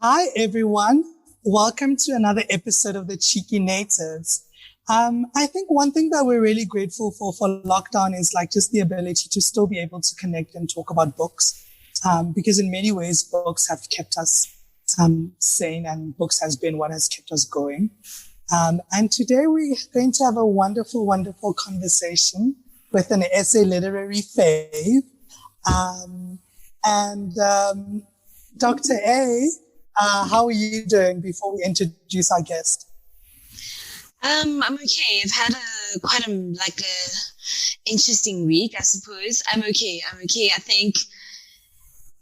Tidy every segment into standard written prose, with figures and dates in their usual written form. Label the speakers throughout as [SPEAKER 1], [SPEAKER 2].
[SPEAKER 1] Hi, everyone. Welcome to another episode of the Cheeky Natives. I think one thing that we're really grateful for lockdown is like just the ability to still be able to connect and talk about books. Because in many ways, books have kept us sane and books has been what has kept us going. And today we're going to have a wonderful, wonderful conversation with an essay literary fave. And Dr. A, how are you doing before we introduce our guest?
[SPEAKER 2] I'm okay. I've had quite a interesting week, I suppose. I'm okay. I think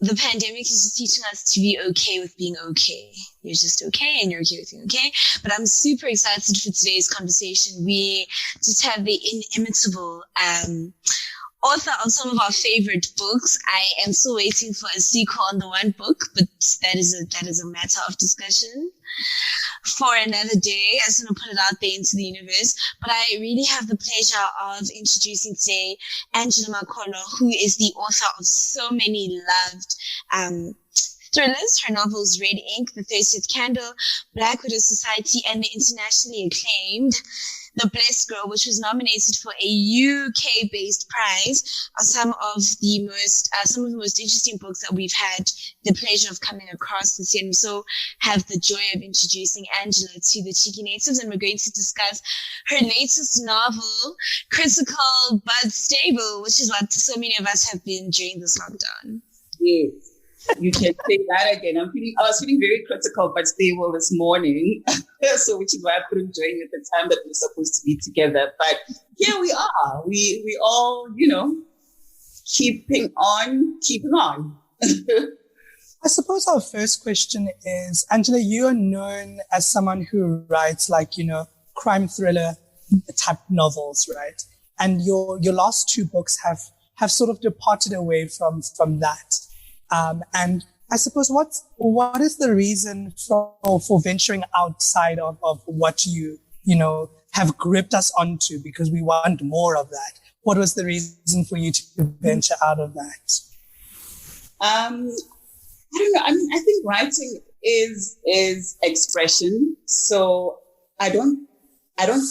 [SPEAKER 2] the pandemic is just teaching us to be okay with being okay. You're just okay and you're okay with being okay. But I'm super excited for today's conversation. We just have the inimitable author of some of our favorite books. I am still waiting for a sequel on the one book, but that is a matter of discussion for another day. I just want to put it out there into the universe. But I really have the pleasure of introducing today Angela Makholwa, who is the author of so many loved thrillers. Her novels Red Ink, The 30th Candle, Black Widow Society, and the internationally acclaimed The Blessed Girl, which was nominated for a UK-based prize, are some of the most interesting books that we've had the pleasure of coming across this year. And we so have the joy of introducing Angela to the Cheeky Natives, and we're going to discuss her latest novel, Critical but Stable, which is what so many of us have been during this lockdown.
[SPEAKER 3] Yes. You can say that again. I was feeling very critical but stable this morning. So which is why I couldn't join you at the time that we're supposed to be together. But here we are. We all, keeping on.
[SPEAKER 1] I suppose our first question is, Angela, you are known as someone who writes crime thriller type novels, right? And your last two books have sort of departed away from that. And I suppose what is the reason for venturing outside of what you have gripped us onto, because we want more of that? What was the reason for you to venture out of that?
[SPEAKER 3] I don't know. I mean, I think writing is expression. So I don't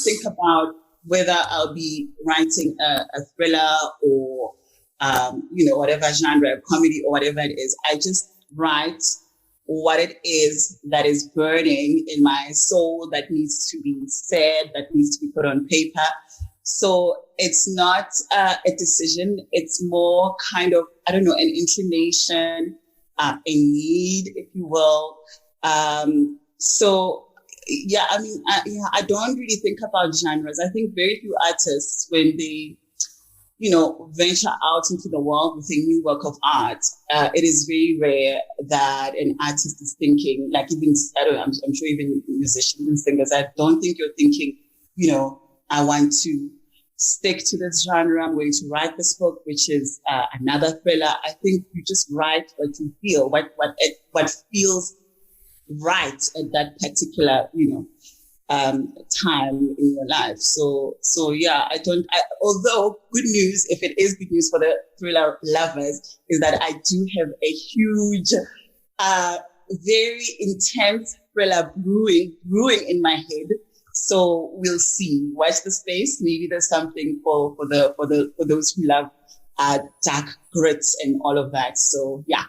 [SPEAKER 3] think about whether I'll be writing a thriller or whatever genre, comedy or whatever it is. I just write what it is that is burning in my soul, that needs to be said, that needs to be put on paper. So it's not a decision. It's more kind of, I don't know, an inclination, a need, if you will. I don't really think about genres. I think very few artists, when they venture out into the world with a new work of art, it is very rare that an artist is thinking, like even, I'm sure even musicians and singers, I don't think you're thinking, I want to stick to this genre. I'm going to write this book, which is another thriller. I think you just write what you feel, what feels right at that particular, time in your life. So yeah, although good news, if it is good news for the thriller lovers, is that I do have a huge, very intense thriller brewing in my head. So we'll see. Watch the space. Maybe there's something for those who love dark grits and all of that. So yeah.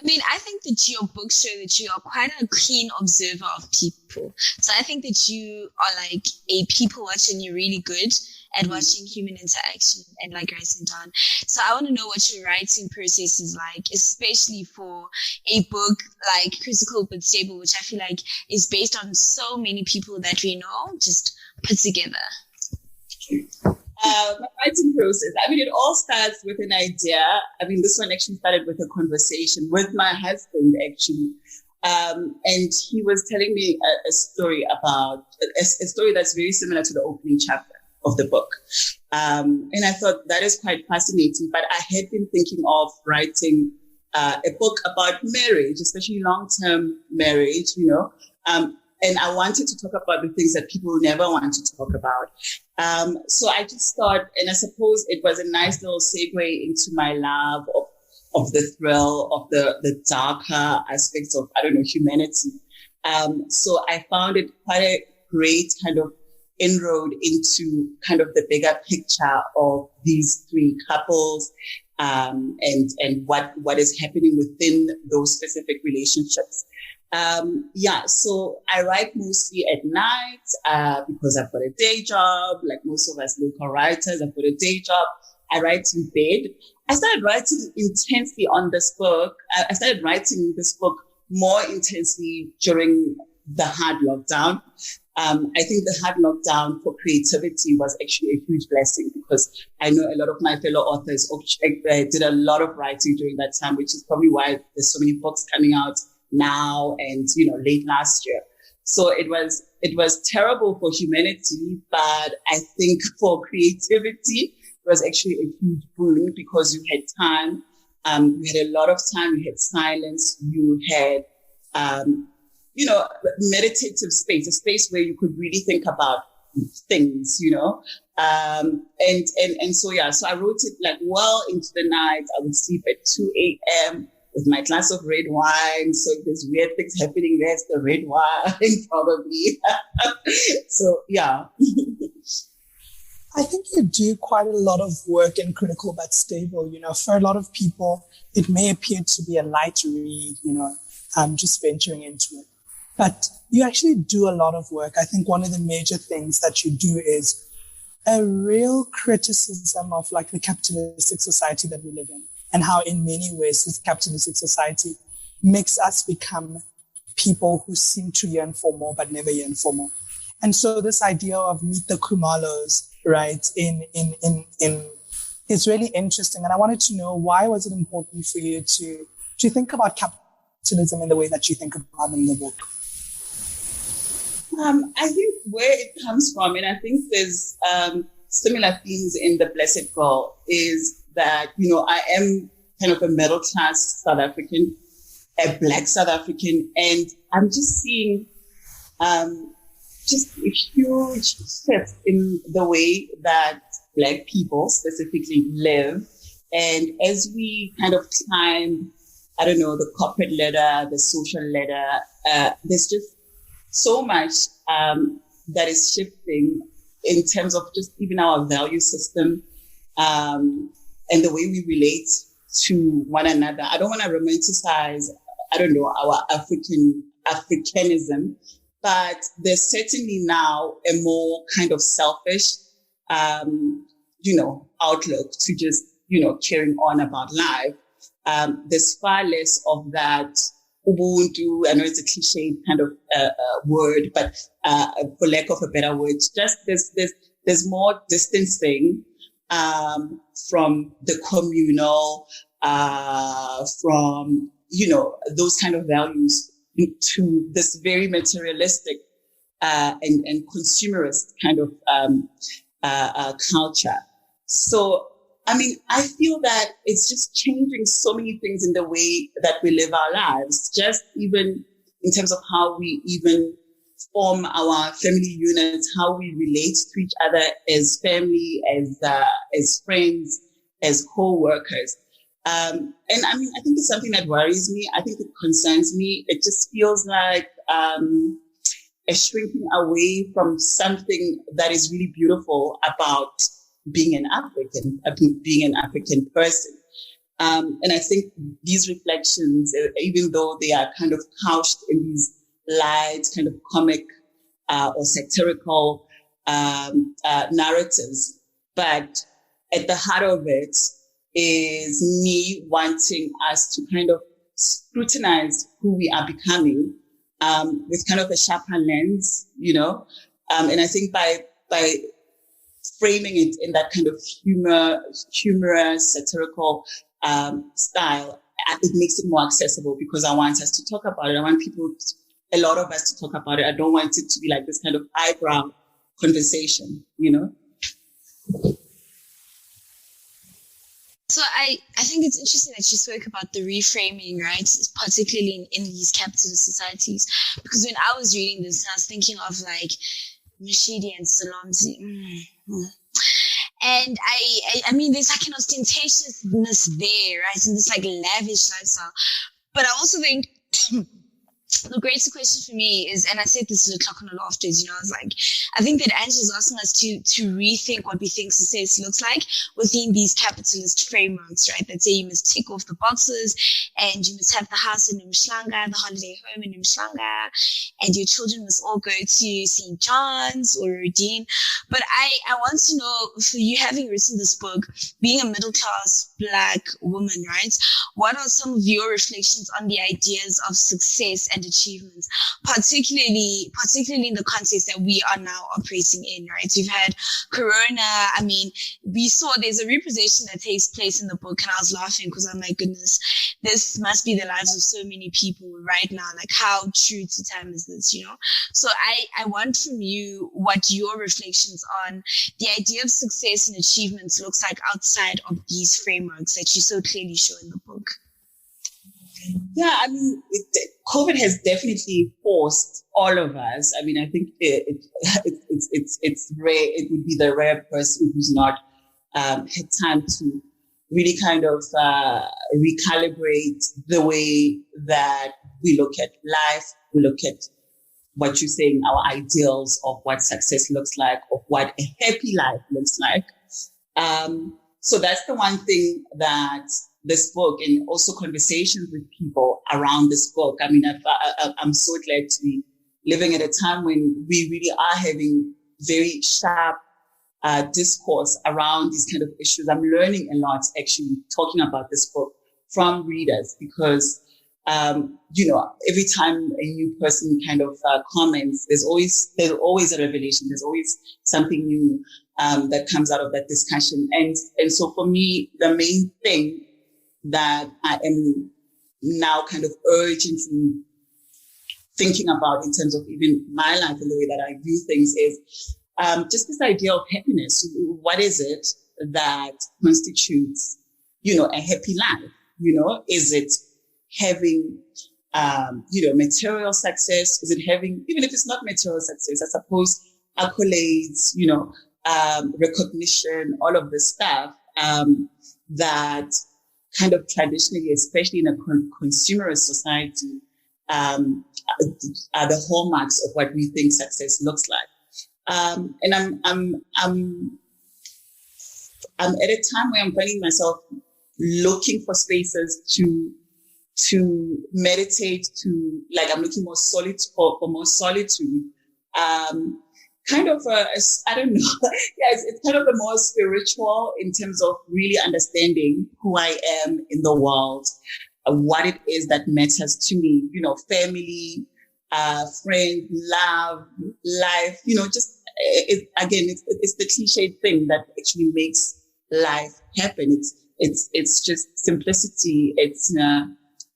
[SPEAKER 2] I mean, I think that your books show that you are quite a keen observer of people. So I think that you are like a people watcher and you're really good at watching human interaction and like writing down. So I want to know what your writing process is like, especially for a book like Critical but Stable, which I feel like is based on so many people that we know just put together.
[SPEAKER 3] My writing process, I mean, it all starts with an idea. I mean, this one actually started with a conversation with my husband, actually. And he was telling me a story about a story that's very similar to the opening chapter of the book. And I thought that is quite fascinating, but I had been thinking of writing a book about marriage, especially long-term marriage, and I wanted to talk about the things that people never want to talk about. So I just thought, and I suppose it was a nice little segue into my love of the thrill, of the darker aspects of, I don't know, humanity. So I found it quite a great kind of inroad into kind of the bigger picture of these three couples, and what is happening within those specific relationships. So I write mostly at night, because I've got a day job, like most of us local writers. I've got a day job. I write in bed. I started writing intensely on this book. I started writing this book more intensely during the hard lockdown. I think the hard lockdown for creativity was actually a huge blessing, because I know a lot of my fellow authors did a lot of writing during that time, which is probably why there's so many books coming out now and, late last year. So it was terrible for humanity, but I think for creativity, it was actually a huge boon, because you had time, you had a lot of time, you had silence, you had, meditative space, a space where you could really think about things, So I wrote it like well into the night. I would sleep at 2 a.m. with my glass of red wine. So if there's weird things happening, there's the red wine, probably. So, yeah.
[SPEAKER 1] I think you do quite a lot of work in Critical But Stable. For a lot of people, it may appear to be a light read, just venturing into it. But you actually do a lot of work. I think one of the major things that you do is a real criticism of like the capitalistic society that we live in, and how in many ways this capitalistic society makes us become people who seem to yearn for more but never yearn for more. And so this idea of meet the Khumalos, right, is really interesting. And I wanted to know, why was it important for you to think about capitalism in the way that you think about it in the book?
[SPEAKER 3] I think where it comes from, and I think there's similar themes in The Blessed Girl, is that, I am kind of a middle-class South African, a Black South African, and I'm just seeing just a huge shift in the way that Black people specifically live. And as we kind of climb, I don't know, the corporate ladder, the social ladder, there's just so much that is shifting in terms of just even our value system, and the way we relate to one another. I don't want to romanticize, our Africanism, but there's certainly now a more kind of selfish, outlook to just, carrying on about life. There's far less of that Ubuntu. I know it's a cliched kind of word, but for lack of a better word, just there's more distancing from the communal, from those kind of values, to this very materialistic and consumerist kind of culture. So, I feel that it's just changing so many things in the way that we live our lives, just even in terms of how we even form our family units, how we relate to each other as family, as friends, as co-workers. And I think it's something that worries me. I think it concerns me. It just feels like a shrinking away from something that is really beautiful about being an African person. And I think these reflections, even though they are kind of couched in these light, kind of comic or satirical narratives, but at the heart of it is me wanting us to kind of scrutinize who we are becoming with kind of a sharper lens, and I think by framing it in that kind of humorous, satirical style, it makes it more accessible, because I want us to talk about it. I want a lot of us to talk about it. I don't want it to be like this kind of eyebrow conversation,
[SPEAKER 2] So I think it's interesting that you spoke about the reframing, right? Particularly in these capitalist societies, because when I was reading this, I was thinking of like Mashidi and Salamzi. And I mean, there's like an ostentatiousness there, right? And this like lavish lifestyle. But I also think the greatest question for me is, and I said this to the clock on the laughters, I was like, I think that Angela's asking us to rethink what we think success looks like within these capitalist frameworks, right? That say you must tick off the boxes and you must have the house in Umhlanga, the holiday home in Umhlanga, and your children must all go to St. John's or Rodin. But I want to know, for you having written this book, being a middle-class Black woman, right? What are some of your reflections on the ideas of success and achievements, particularly in the context that we are now operating in, right? We've had Corona. I mean, we saw there's a representation that takes place in the book, and I was laughing because I'm like, goodness, this must be the lives of so many people right now. Like, how true to time is this, So I want from you what your reflections on the idea of success and achievements looks like outside of these frameworks that you so clearly show in the book.
[SPEAKER 3] Yeah, I mean, COVID has definitely forced all of us. I mean, I think it's rare. It would be the rare person who's not had time to really kind of recalibrate the way that we look at life. We look at what you're saying, our ideals of what success looks like, of what a happy life looks like. So that's the one thing that this book, and also conversations with people around this book. I mean, I'm so glad to be living at a time when we really are having very sharp discourse around these kind of issues. I'm learning a lot actually talking about this book from readers because, every time a new person kind of comments, there's always a revelation. There's always something new that comes out of that discussion. And so for me, the main thing that I am now kind of urgently thinking about in terms of even my life and the way that I view things is just this idea of happiness. What is it that constitutes, a happy life? Is it having, material success? Is it having, even if it's not material success, I suppose accolades, recognition, all of this stuff that kind of traditionally, especially in a consumerist society, are the hallmarks of what we think success looks like. And I'm at a time where I'm finding myself looking for spaces to meditate, I'm looking more for more solitude. Kind of I don't know. Yes, it's kind of a more spiritual in terms of really understanding who I am in the world, what it is that matters to me, family, friend, love, life, just it's the cliched thing that actually makes life happen. It's just simplicity. It's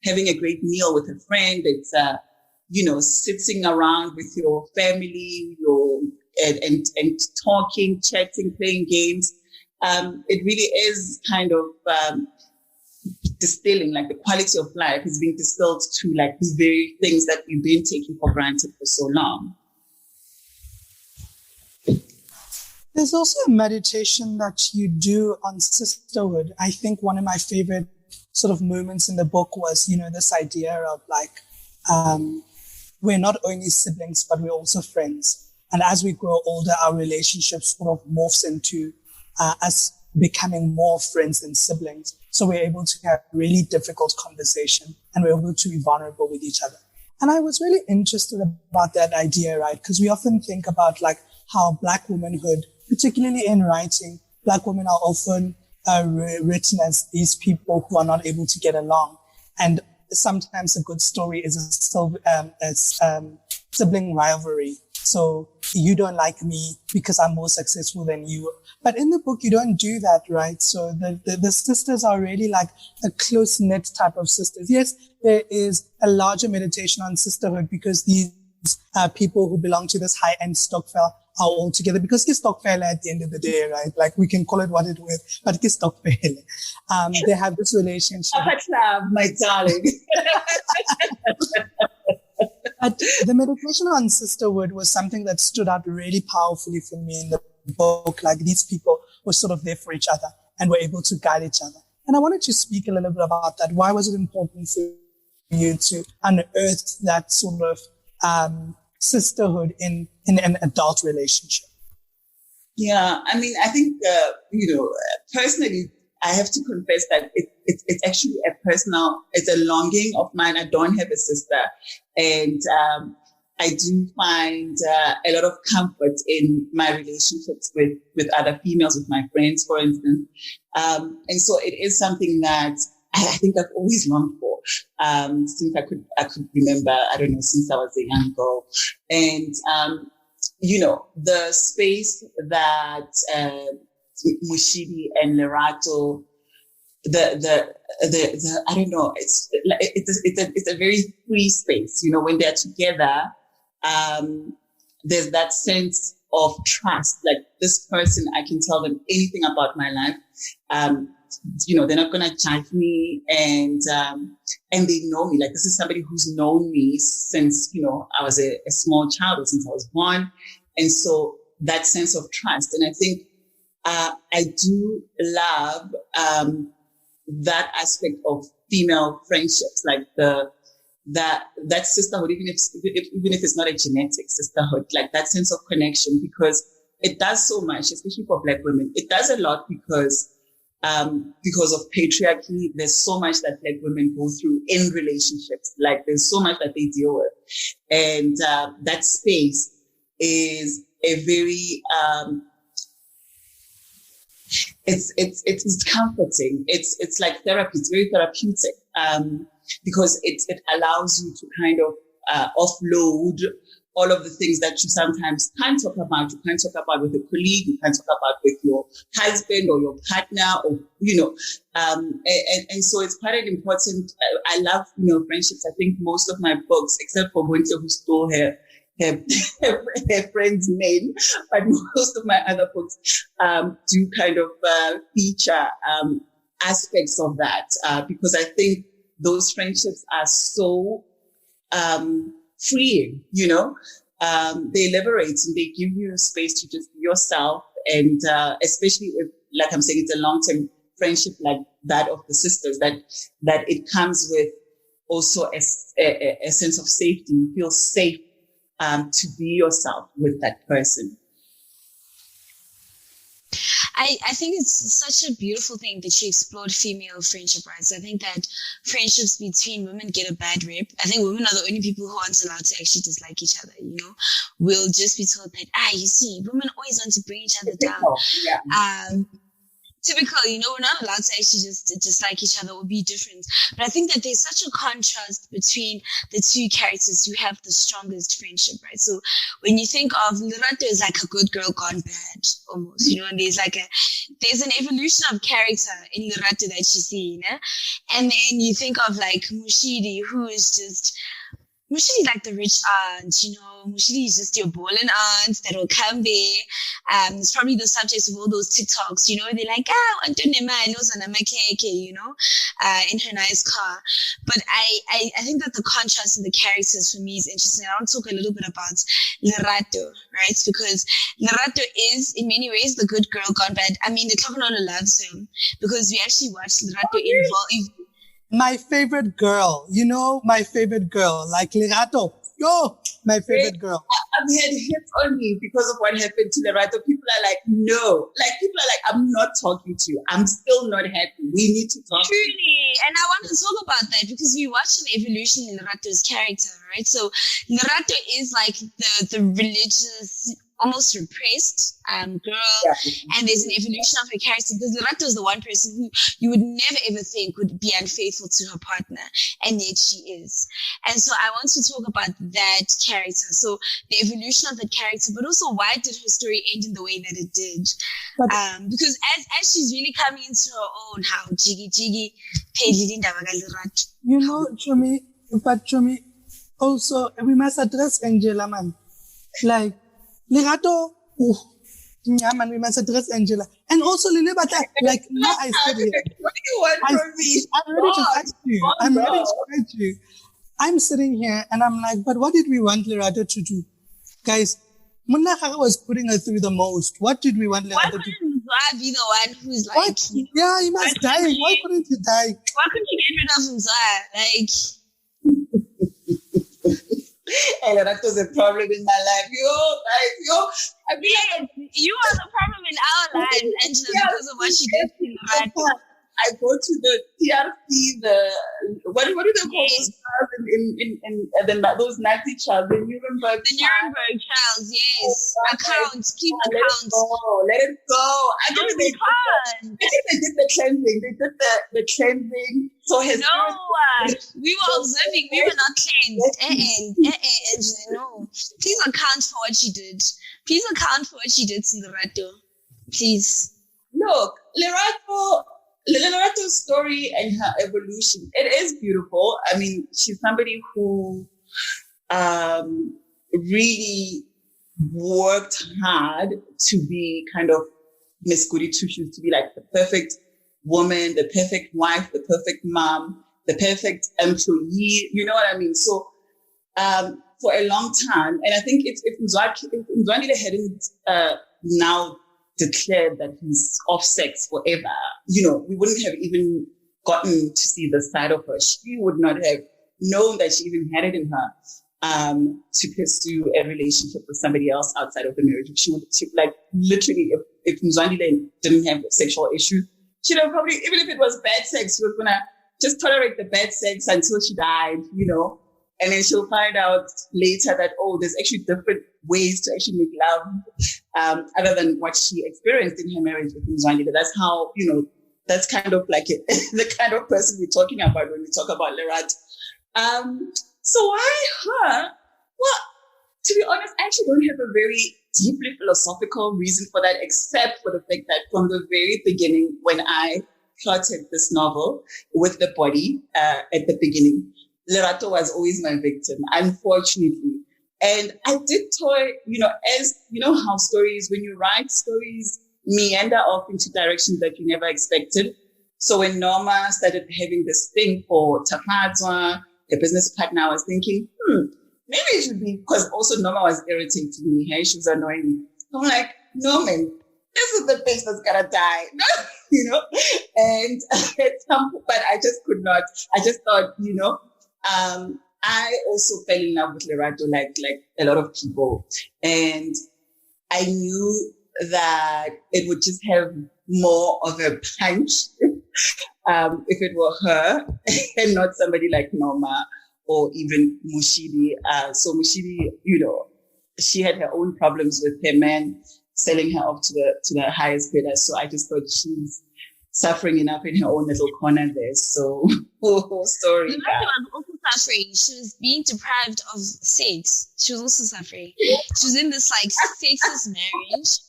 [SPEAKER 3] having a great meal with a friend. It's sitting around with your family, and talking, chatting, playing games. It really is kind of distilling, like the quality of life is being distilled to like these very things that we've been taking for granted for so long.
[SPEAKER 1] There's also a meditation that you do on sisterhood. I think one of my favorite sort of moments in the book was, this idea of we're not only siblings, but we're also friends. And as we grow older, our relationship sort of morphs into us becoming more friends than siblings. So we're able to have really difficult conversation and we're able to be vulnerable with each other. And I was really interested about that idea, right? Because we often think about like how Black womanhood, particularly in writing, Black women are often written as these people who are not able to get along. And sometimes a good story is a sibling rivalry. So you don't like me because I'm more successful than you. But in the book, you don't do that, right? So the sisters are really like a close-knit type of sisters. Yes, there is a larger meditation on sisterhood because these people who belong to this high-end stokvel are all together because it's stokvel at the end of the day, right? Like we can call it what it was, but it's stokvel. They have this relationship.
[SPEAKER 3] My darling.
[SPEAKER 1] But the meditation on sisterhood was something that stood out really powerfully for me in the book. Like these people were sort of there for each other and were able to guide each other. And I wanted to speak a little bit about that. Why was it important for you to unearth that sort of sisterhood in an adult relationship?
[SPEAKER 3] Yeah, I mean, I think, personally, I have to confess that it's actually it's a longing of mine. I don't have a sister. And I do find a lot of comfort in my relationships with other females, with my friends, for instance. And so it is something that I think I've always longed for since I could remember, I don't know, since I was a young girl. And, the space that Mushidi and Lerato, I don't know, it's a very free space. When they're together, there's that sense of trust. Like, this person, I can tell them anything about my life. They're not going to judge me, and they know me. Like, this is somebody who's known me since, I was a small child, or since I was born. And so that sense of trust. And I think, I do love, that aspect of female friendships, like that sisterhood, even if it's not a genetic sisterhood, like that sense of connection, because it does so much, especially for Black women. It does a lot because of patriarchy. There's so much that Black women go through in relationships. Like, there's so much that they deal with. And that space is a very, it's comforting. It's like therapy. It's very therapeutic, because it allows you to kind of offload all of the things that you sometimes can't talk about. You can't talk about with a colleague. You can't talk about with your husband or your partner, or and so it's quite an important. I love friendships. I think most of my books, except for Bonte, who stole her friend's name, but most of my other books do kind of feature aspects of that, because I think those friendships are so freeing. They liberate and they give you a space to just be yourself, and especially if, like I'm saying, it's a long-term friendship like that of the sisters, that it comes with also a sense of safety. You feel safe to be yourself with that person.
[SPEAKER 2] I think it's such a beautiful thing that you explored female friendship rights. I think that friendships between women get a bad rep. I think women are the only people who aren't allowed to actually dislike each other, We'll just be told that, you see, women always want to bring each other down.
[SPEAKER 3] Yeah.
[SPEAKER 2] Typical, we're not allowed to actually just dislike each other or be different. But I think that there's such a contrast between the two characters who have the strongest friendship, right? So when you think of Lerato is like a good girl gone bad, almost, and there's an evolution of character in Lerato that you see, and then you think of like Mushidi, who is just Mushidi like the rich aunt, Mushidi is just your balling aunt that will come there. It's probably the subject of all those TikToks, they're like, in her nice car. But I think that the contrast in the characters for me is interesting. I want to talk a little bit about Lerato, right? Because Lerato is in many ways the good girl gone bad. I mean, the Tlokonolo loves him because we actually watched Lerato evolve.
[SPEAKER 1] My favorite girl, my favorite girl, like Lerato. My favorite girl.
[SPEAKER 3] I've had hits on me because of what happened to Lerato. People are like, no. Like, people are like, I'm not talking to you. I'm still not happy. We need to talk.
[SPEAKER 2] Truly. And I want to talk about that because we watched an evolution in Lerato's character, right? So Lerato is like the religious, almost repressed girl, and there's an evolution of her character because Lerato is the one person who you would never ever think would be unfaithful to her partner, and yet she is. And so I want to talk about that character, so the evolution of that character, but also why did her story end in the way that it did? Because as she's really coming into her own, how jiggy
[SPEAKER 1] Chomi, also we must address Angela, man. Like, Lerato, man, we must address Angela. And also, like, now I said it.
[SPEAKER 3] What do you want from me?
[SPEAKER 1] I'm ready to fight you. I'm sitting here and I'm like, but what did we want Lerato to do? Guys, Munna was putting her through the most. What did we want Lerato to do?
[SPEAKER 2] I be the one who's like,
[SPEAKER 1] What? Yeah, he must die. Why couldn't he die?
[SPEAKER 2] why couldn't you get rid of him, Zaya? Like,
[SPEAKER 3] And that was a problem in my life. I mean,
[SPEAKER 2] yes, you are the problem in our lives, Angela, because of what she did to Lerato.
[SPEAKER 3] I go to the TRC, what do they call those trials those Nazi trials, the Nuremberg
[SPEAKER 2] The Nuremberg trials, yes. Accounts, please
[SPEAKER 3] Let it
[SPEAKER 2] accounts.
[SPEAKER 3] go. Let it go. I
[SPEAKER 2] No,
[SPEAKER 3] think
[SPEAKER 2] we
[SPEAKER 3] they
[SPEAKER 2] can't.
[SPEAKER 3] did the cleansing. They did the cleansing. So his
[SPEAKER 2] No, we were observing. We were not cleansed. Angela, no. Please account for what she did. Please account for what she did to Lerato. Please.
[SPEAKER 3] Look, Lerato's story and her evolution, it is beautiful. I mean, she's somebody who really worked hard to be kind of Miss Goody Two Shoes, to be like the perfect woman, the perfect wife, the perfect mom, the perfect employee. You know what I mean? So for a long time, and I think if Mzwandile hadn't now declared that he's off sex forever, we wouldn't have even gotten to see the side of her. She would not have known that she even had it in her to pursue a relationship with somebody else outside of the marriage. She like literally, if Mzwandile didn't have sexual issues, she'd have probably, even if it was bad sex, she was gonna just tolerate the bad sex until she died, and then she'll find out later that, there's actually different ways to actually make love, other than what she experienced in her marriage with Mzwandile. That's how, that's kind of like the kind of person we're talking about when we talk about Lerato. So why her? Well, to be honest, I actually don't have a very deeply philosophical reason for that, except for the fact that from the very beginning, when I plotted this novel with the body at the beginning, Lerato was always my victim, unfortunately. And I did toy, as how stories, when you write stories, meander off into directions that you never expected. So when Norma started having this thing for Tafadzwa, the business partner, I was thinking, maybe it should be, because also Norma was irritating me. Hey, she was annoying me. So I'm like, Norman, this is the bitch that's gonna die, And at some point, but I just could not. I just thought, I also fell in love with Lerato like a lot of people, and I knew that it would just have more of a punch if it were her and not somebody like Norma or even Mushidi. So Mushidi, she had her own problems with her man selling her off to the highest bidder. So I just thought she's suffering enough in her own little corner there. So sorry.
[SPEAKER 2] Lerato was also suffering. She was being deprived of sex. She was also suffering. She was in this sexist marriage.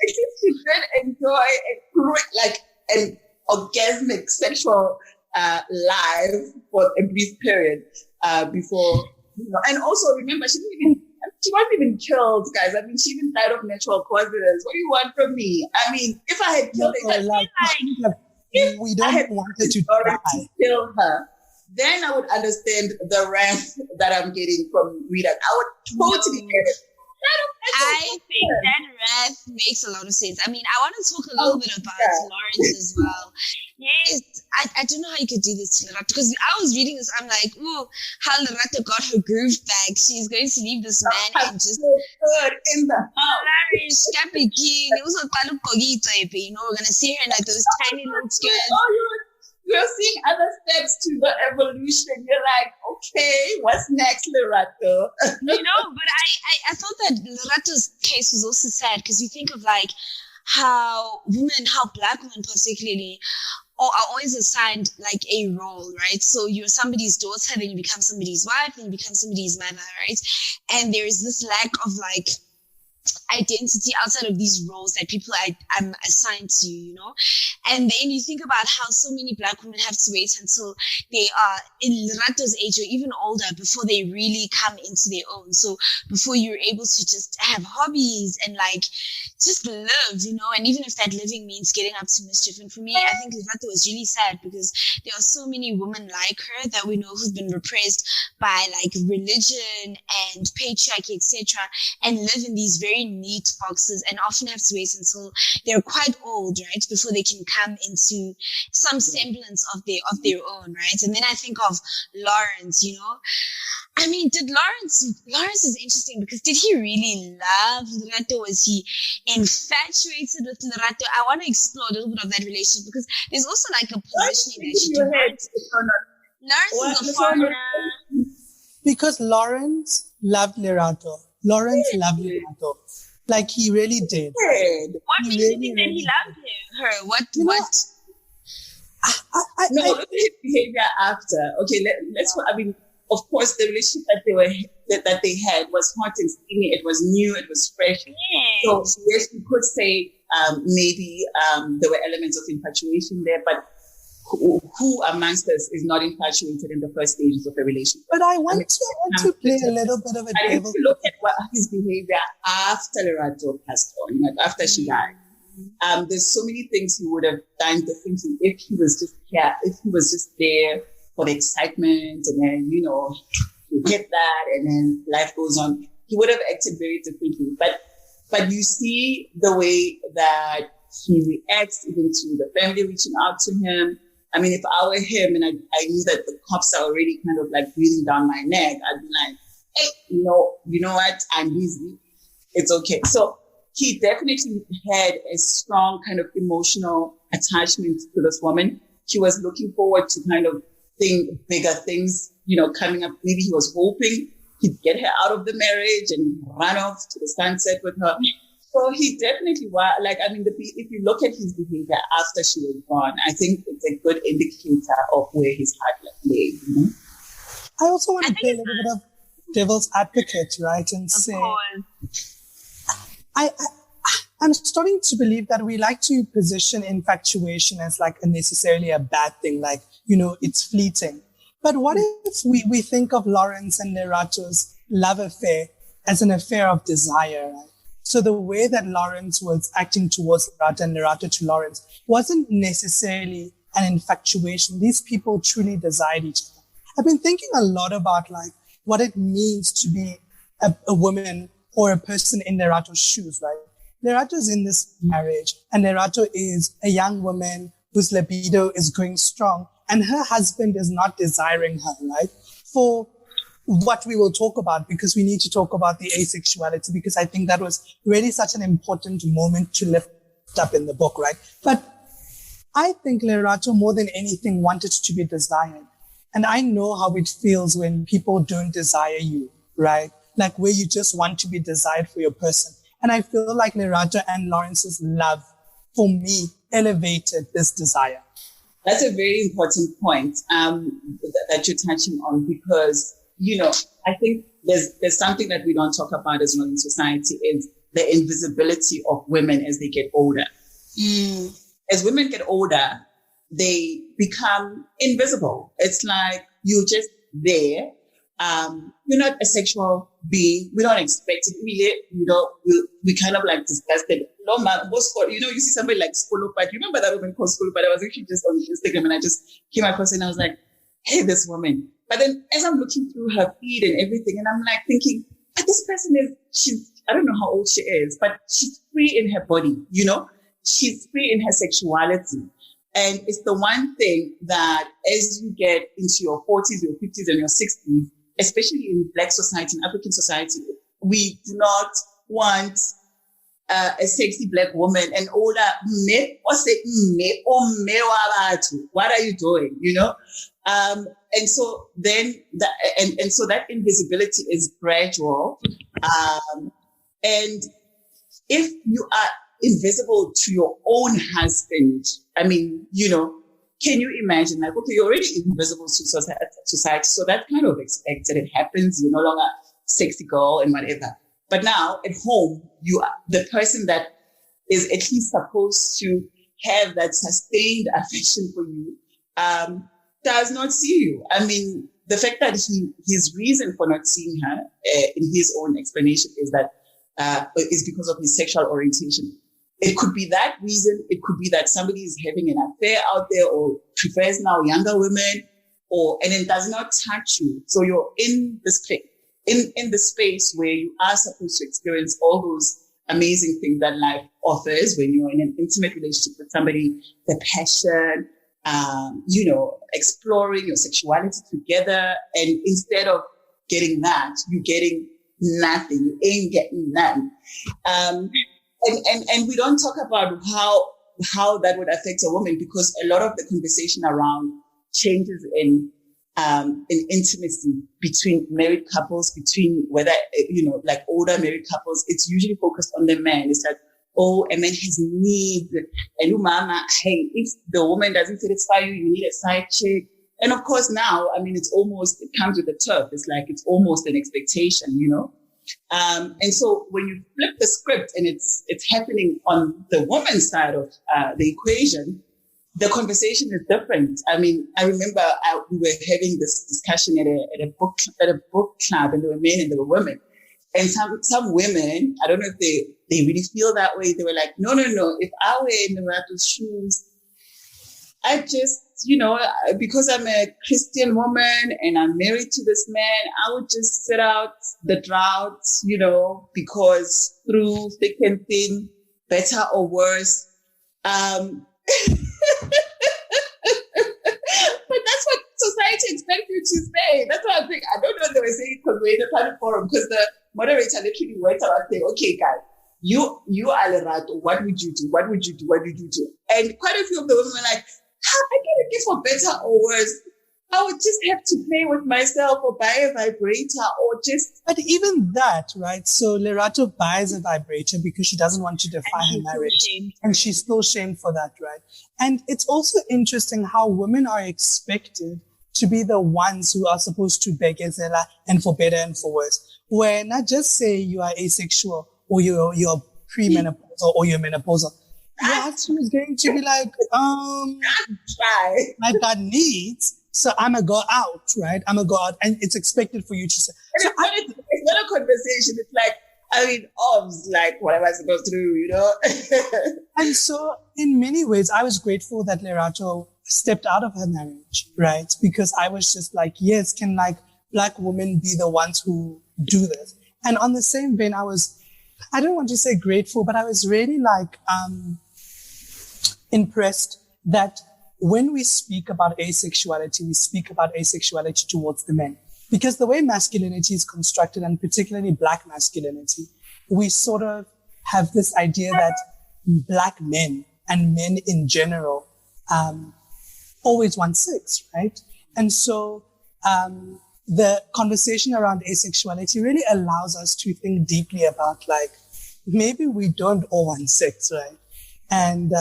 [SPEAKER 3] She did enjoy an orgasmic sexual life for a brief period before, and also remember, she wasn't even killed, guys. I mean, she even died of natural causes. What do you want from me? I mean, if I had killed her,
[SPEAKER 1] we don't want her to die.
[SPEAKER 3] To kill her, then I would understand the wrath that I'm getting from readers. I would totally get it.
[SPEAKER 2] I think that wrath makes a lot of sense. I mean, I want to talk a little bit about Lawrence as well. Yes, I don't know how you could do this to Lerato, because I was reading this, I'm like, how Lerato got her groove back. She's going to leave this man and just
[SPEAKER 3] good in the house.
[SPEAKER 2] We're gonna see her in those tiny little skirts.
[SPEAKER 3] You're seeing other steps to the evolution. You're like, okay, what's next, Lerato?
[SPEAKER 2] But I thought that Lerato's case was also sad, because you think of how Black women particularly are always assigned a role, right? So you're somebody's daughter, then you become somebody's wife, then you become somebody's mother, right? And there is this lack of identity outside of these roles that people are assigned to, and then you think about how so many Black women have to wait until they are in Lerato's age or even older before they really come into their own. So before you're able to just have hobbies and just live, and even if that living means getting up to mischief. And for me, I think Lerato was really sad, because there are so many women like her that we know who've been repressed by religion and patriarchy, etc., and live in these very neat boxes and often have to wait until they're quite old, right, before they can come into some semblance of their own, right? And then I think of Lawrence, I mean, Lawrence is interesting because did he really love Lerato? Was he infatuated with Lerato? I want to explore a little bit of that relationship because there's also like a positioning that she can Lawrence is a foreigner.
[SPEAKER 1] Because Lawrence loved Lerato. Lawrence loved Lerato. Like, he really did.
[SPEAKER 2] What makes you think that he loved her? What?
[SPEAKER 3] No, look at his behavior after. Okay, let's. I mean, of course, the relationship that they had was hot and steamy. It was new. It was fresh.
[SPEAKER 2] Yes.
[SPEAKER 3] So yes, you could say maybe there were elements of infatuation there, but who amongst us is not infatuated in the first stages of a relationship?
[SPEAKER 1] But I want to play a little bit of a
[SPEAKER 3] and
[SPEAKER 1] devil.
[SPEAKER 3] if you look at his behavior after Lerato passed on, like after she died, there's so many things he would have done differently if he was just here, if he was just there for the excitement, and then, you hit that, and then life goes on. He would have acted very differently. But you see the way that he reacts even to the family reaching out to him. I mean, if I were him and I knew that the cops are already kind of like breathing down my neck, I'd be like, hey, you know what? I'm busy. It's okay. So he definitely had a strong kind of emotional attachment to this woman. He was looking forward to kind of bigger things, coming up. Maybe he was hoping he'd get her out of the marriage and run off to the sunset with her. So he definitely was, if you look at his behavior after she was gone, I think it's a good indicator of where his heart lay.
[SPEAKER 1] I also want to play a little bit of devil's advocate, right? And say, I'm starting to believe that we like to position infatuation as like necessarily a bad thing, like, it's fleeting. But what if we think of Lawrence and Lerato's love affair as an affair of desire, right? So the way that Lawrence was acting towards Lerato and Lerato to Lawrence wasn't necessarily an infatuation. These people truly desired each other. I've been thinking a lot about like what it means to be a woman or a person in Lerato's shoes, right? Lerato's in this marriage, and Lerato is a young woman whose libido is going strong, and her husband is not desiring her, right? For what we will talk about, because we need to talk about the asexuality, because I think that was really such an important moment to lift up in the book, right? But I think Lerato, more than anything, wanted to be desired. And I know how it feels when people don't desire you, right? Like where you just want to be desired for your person. And I feel like Lerato and Lawrence's love, for me, elevated this desire.
[SPEAKER 3] That's a very important point that you're touching on, because I think there's something that we don't talk about as well in society, is the invisibility of women as they get older. As women get older, they become invisible. It's like you're just there. You're not a sexual being. We don't expect it. We kind of like discussed it. You see somebody like Skolo, but remember that woman called Skolo, but I was actually just on Instagram and I just came across it and I was like, hey, this woman. But then as I'm looking through her feed and everything, and I'm like thinking, but this person I don't know how old she is, but she's free in her body, she's free in her sexuality. And it's the one thing that as you get into your 40s, your 50s, and your 60s, especially in Black society, in African society, we do not want a sexy Black woman, an older me, or say me, or me, what are you doing? And so then so that invisibility is gradual. And if you are invisible to your own husband, I mean, can you imagine, like, okay, you're already invisible to society, so that's kind of expected. It happens. You're no longer sexy girl and whatever. But now at home, you are the person that is at least supposed to have that sustained affection for you, does not see you. I mean, the fact that his reason for not seeing her, in his own explanation, is because of his sexual orientation. It could be that reason. It could be that somebody is having an affair out there or prefers now younger women, and it does not touch you. So you're in the space, in the space where you are supposed to experience all those amazing things that life offers when you're in an intimate relationship with somebody, the passion, exploring your sexuality together. And instead of getting that, you're getting nothing. You ain't getting none. And we don't talk about how that would affect a woman, because a lot of the conversation around changes in intimacy between married couples, between whether, like older married couples, it's usually focused on the man. It's like, oh, a man has needs. And mama, hey, if the woman doesn't satisfy you, you need a side chick. And of course now, I mean, it comes with the turf. It's like, it's almost an expectation, and so when you flip the script and it's happening on the woman's side of the equation, the conversation is different. I mean, I remember we were having this discussion at a book club, and there were men and there were women. And some women, I don't know if they really feel that way. They were like, no. If I were in Lerato's shoes, I just, because I'm a Christian woman and I'm married to this man, I would just sit out the drought, because through thick and thin, better or worse. But that's what society expects you to say. That's what I think. I don't know if they were saying it because we're in a public forum, because the moderator literally went out and said, okay, guys, you are Lerato. What would you do? What would you do? What would you do? And quite a few of the women were like, I get a gift for better or worse. I would just have to play with myself or buy a vibrator or just...
[SPEAKER 1] But even that, right? So Lerato buys a vibrator because she doesn't want to defy her marriage. And she's still shamed for that, right? And it's also interesting how women are expected to be the ones who are supposed to beg Ezela and for better and for worse. When I just say you are asexual or you're premenopausal or you're menopausal, your husband is going to be like, I've got needs. So I'm going to go out, right? I'm going to go out, and it's expected for you to say. So
[SPEAKER 3] it's not a conversation. It's like, like, what am I supposed to do,
[SPEAKER 1] And so in many ways, I was grateful that Lerato stepped out of her marriage, right? Because I was just like, yes, can like Black women be the ones who do this? And on the same vein, I don't want to say grateful, but I was really impressed that when we speak about asexuality, we speak about asexuality towards the men. Because the way masculinity is constructed, and particularly Black masculinity, we sort of have this idea that Black men and men in general always want sex, right? And so the conversation around asexuality really allows us to think deeply about, like, maybe we don't all want sex, right? And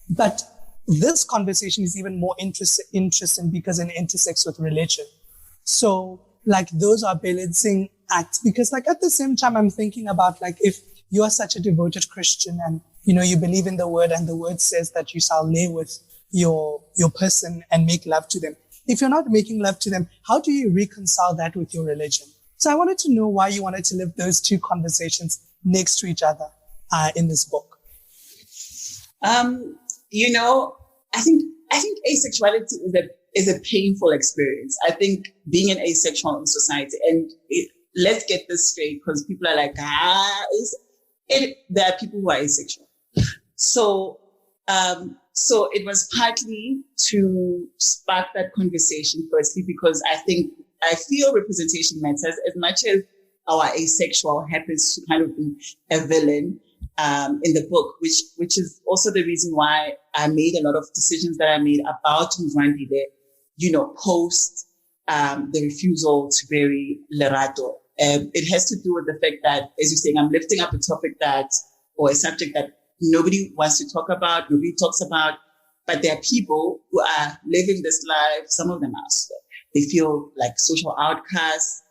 [SPEAKER 1] but this conversation is even more interesting because it intersects with religion. So, like, those are balancing acts, because, like, at the same time, I'm thinking about, like, if you are such a devoted Christian and, you believe in the word, and the word says that you shall lay with your person and make love to them. If you're not making love to them, how do you reconcile that with your religion? So I wanted to know why you wanted to live those two conversations next to each other in this book.
[SPEAKER 3] I think asexuality is a painful experience. I think being an asexual in society, and let's get this straight, because people are like, there are people who are asexual. So it was partly to spark that conversation, firstly, because I feel representation matters as much as our asexual happens to kind of be a villain in the book, which is also the reason why I made a lot of decisions that I made about Mzwandile, post the refusal to bury Lerato. It has to do with the fact that, as you're saying, I'm lifting up a topic or a subject that nobody wants to talk about, nobody talks about, but there are people who are living this life. Some of them they feel like social outcasts.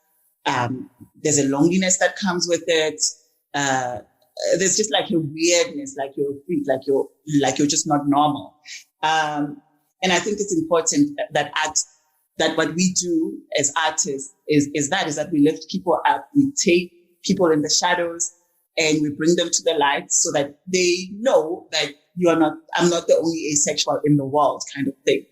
[SPEAKER 3] There's a loneliness that comes with it. There's just like a weirdness, like you're just not normal. And I think it's important that what we do as artists is that we lift people up. We take people in the shadows and we bring them to the light so that they know that I'm not the only asexual in the world, kind of thing.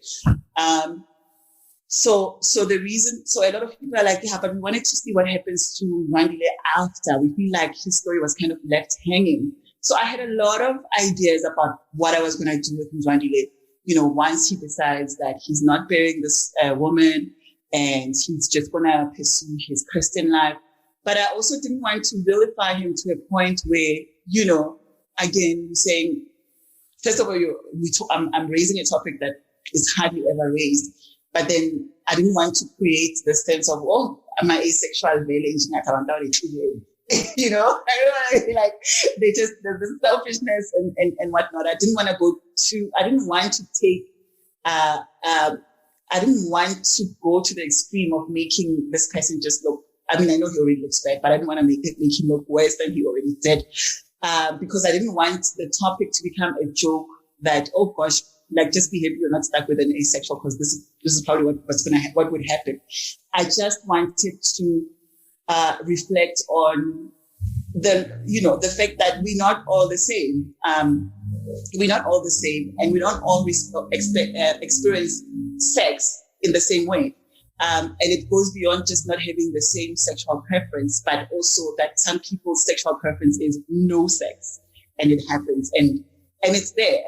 [SPEAKER 3] So the reason, so a lot of people are like, yeah, but we wanted to see what happens to Randile after. We feel like his story was kind of left hanging. So I had a lot of ideas about what I was going to do with Randile. Once he decides that he's not burying this woman and he's just going to pursue his Christian life. But I also didn't want to vilify him to a point where, again, you're saying, first of all, I'm raising a topic that is hardly ever raised. But then I didn't want to create the sense of, oh, am I asexual? I don't want to be like, there's this selfishness and whatnot. I didn't want to I didn't want to take, I didn't want to go to the extreme of making this person just look, I mean, I know he already looks bad, but I didn't want to make him look worse than he already did. Because I didn't want the topic to become a joke that, oh gosh, like just be happy you're not stuck with an asexual, because this is probably what would happen. I just wanted to reflect on the fact that we're not all the same. We're not all the same, and we don't always experience sex in the same way. And it goes beyond just not having the same sexual preference, but also that some people's sexual preference is no sex, and it happens, and it's there.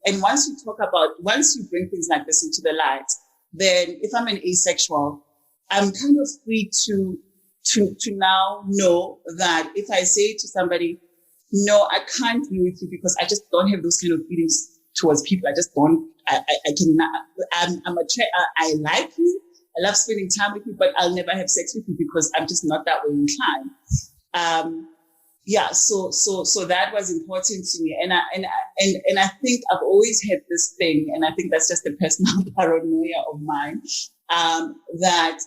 [SPEAKER 3] And once you bring things like this into the light, then if I'm an asexual, I'm kind of free to now know that if I say to somebody, no, I can't be with you because I just don't have those kind of feelings towards people. I just don't, I like you. I love spending time with you, but I'll never have sex with you because I'm just not that way inclined. So that was important to me. And I think I've always had this thing, and I think that's just a personal paranoia of mine, that,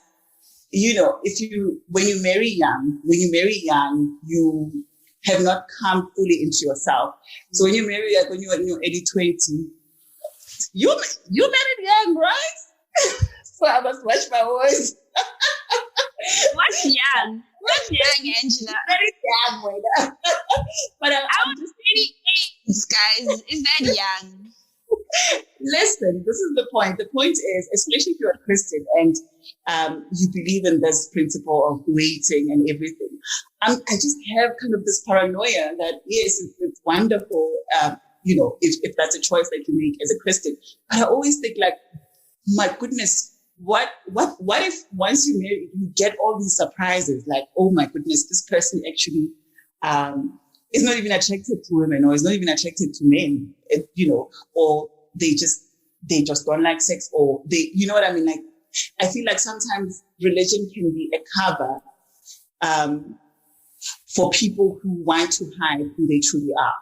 [SPEAKER 3] when you marry young, you have not come fully into yourself. So when you marry, like when you're in your early 20s, you married young, right? So I must watch my words.
[SPEAKER 2] What's young? What's young, Angela?
[SPEAKER 3] Very young, wait. But
[SPEAKER 2] I was 28, guys. Is that young?
[SPEAKER 3] Listen, this is the point. The point is, especially if you're a Christian and you believe in this principle of waiting and everything, I just have kind of this paranoia that, yes, it's wonderful, if that's a choice that you make as a Christian. But I always think, like, my goodness, what if once you marry, you get all these surprises, like, oh my goodness, this person actually is not even attracted to women, or is not even attracted to men, or they just don't like sex, or they, you know what I mean? Like, I feel like sometimes religion can be a cover for people who want to hide who they truly are.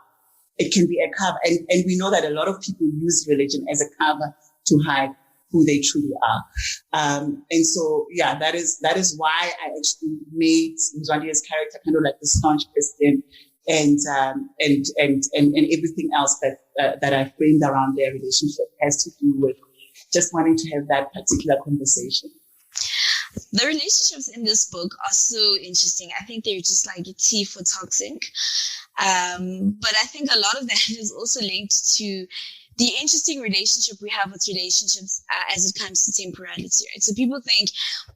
[SPEAKER 3] It can be a cover, and we know that a lot of people use religion as a cover to hide who they truly are. And so, yeah, that is why I actually made Mzwandi's character kind of like the staunch Christian, and everything else that I framed around their relationship has to do with just wanting to have that particular conversation.
[SPEAKER 2] The relationships in this book are so interesting. I think they're just like tea for toxic. But I think a lot of that is also linked to the interesting relationship we have with relationships as it comes to temporality, right? So people think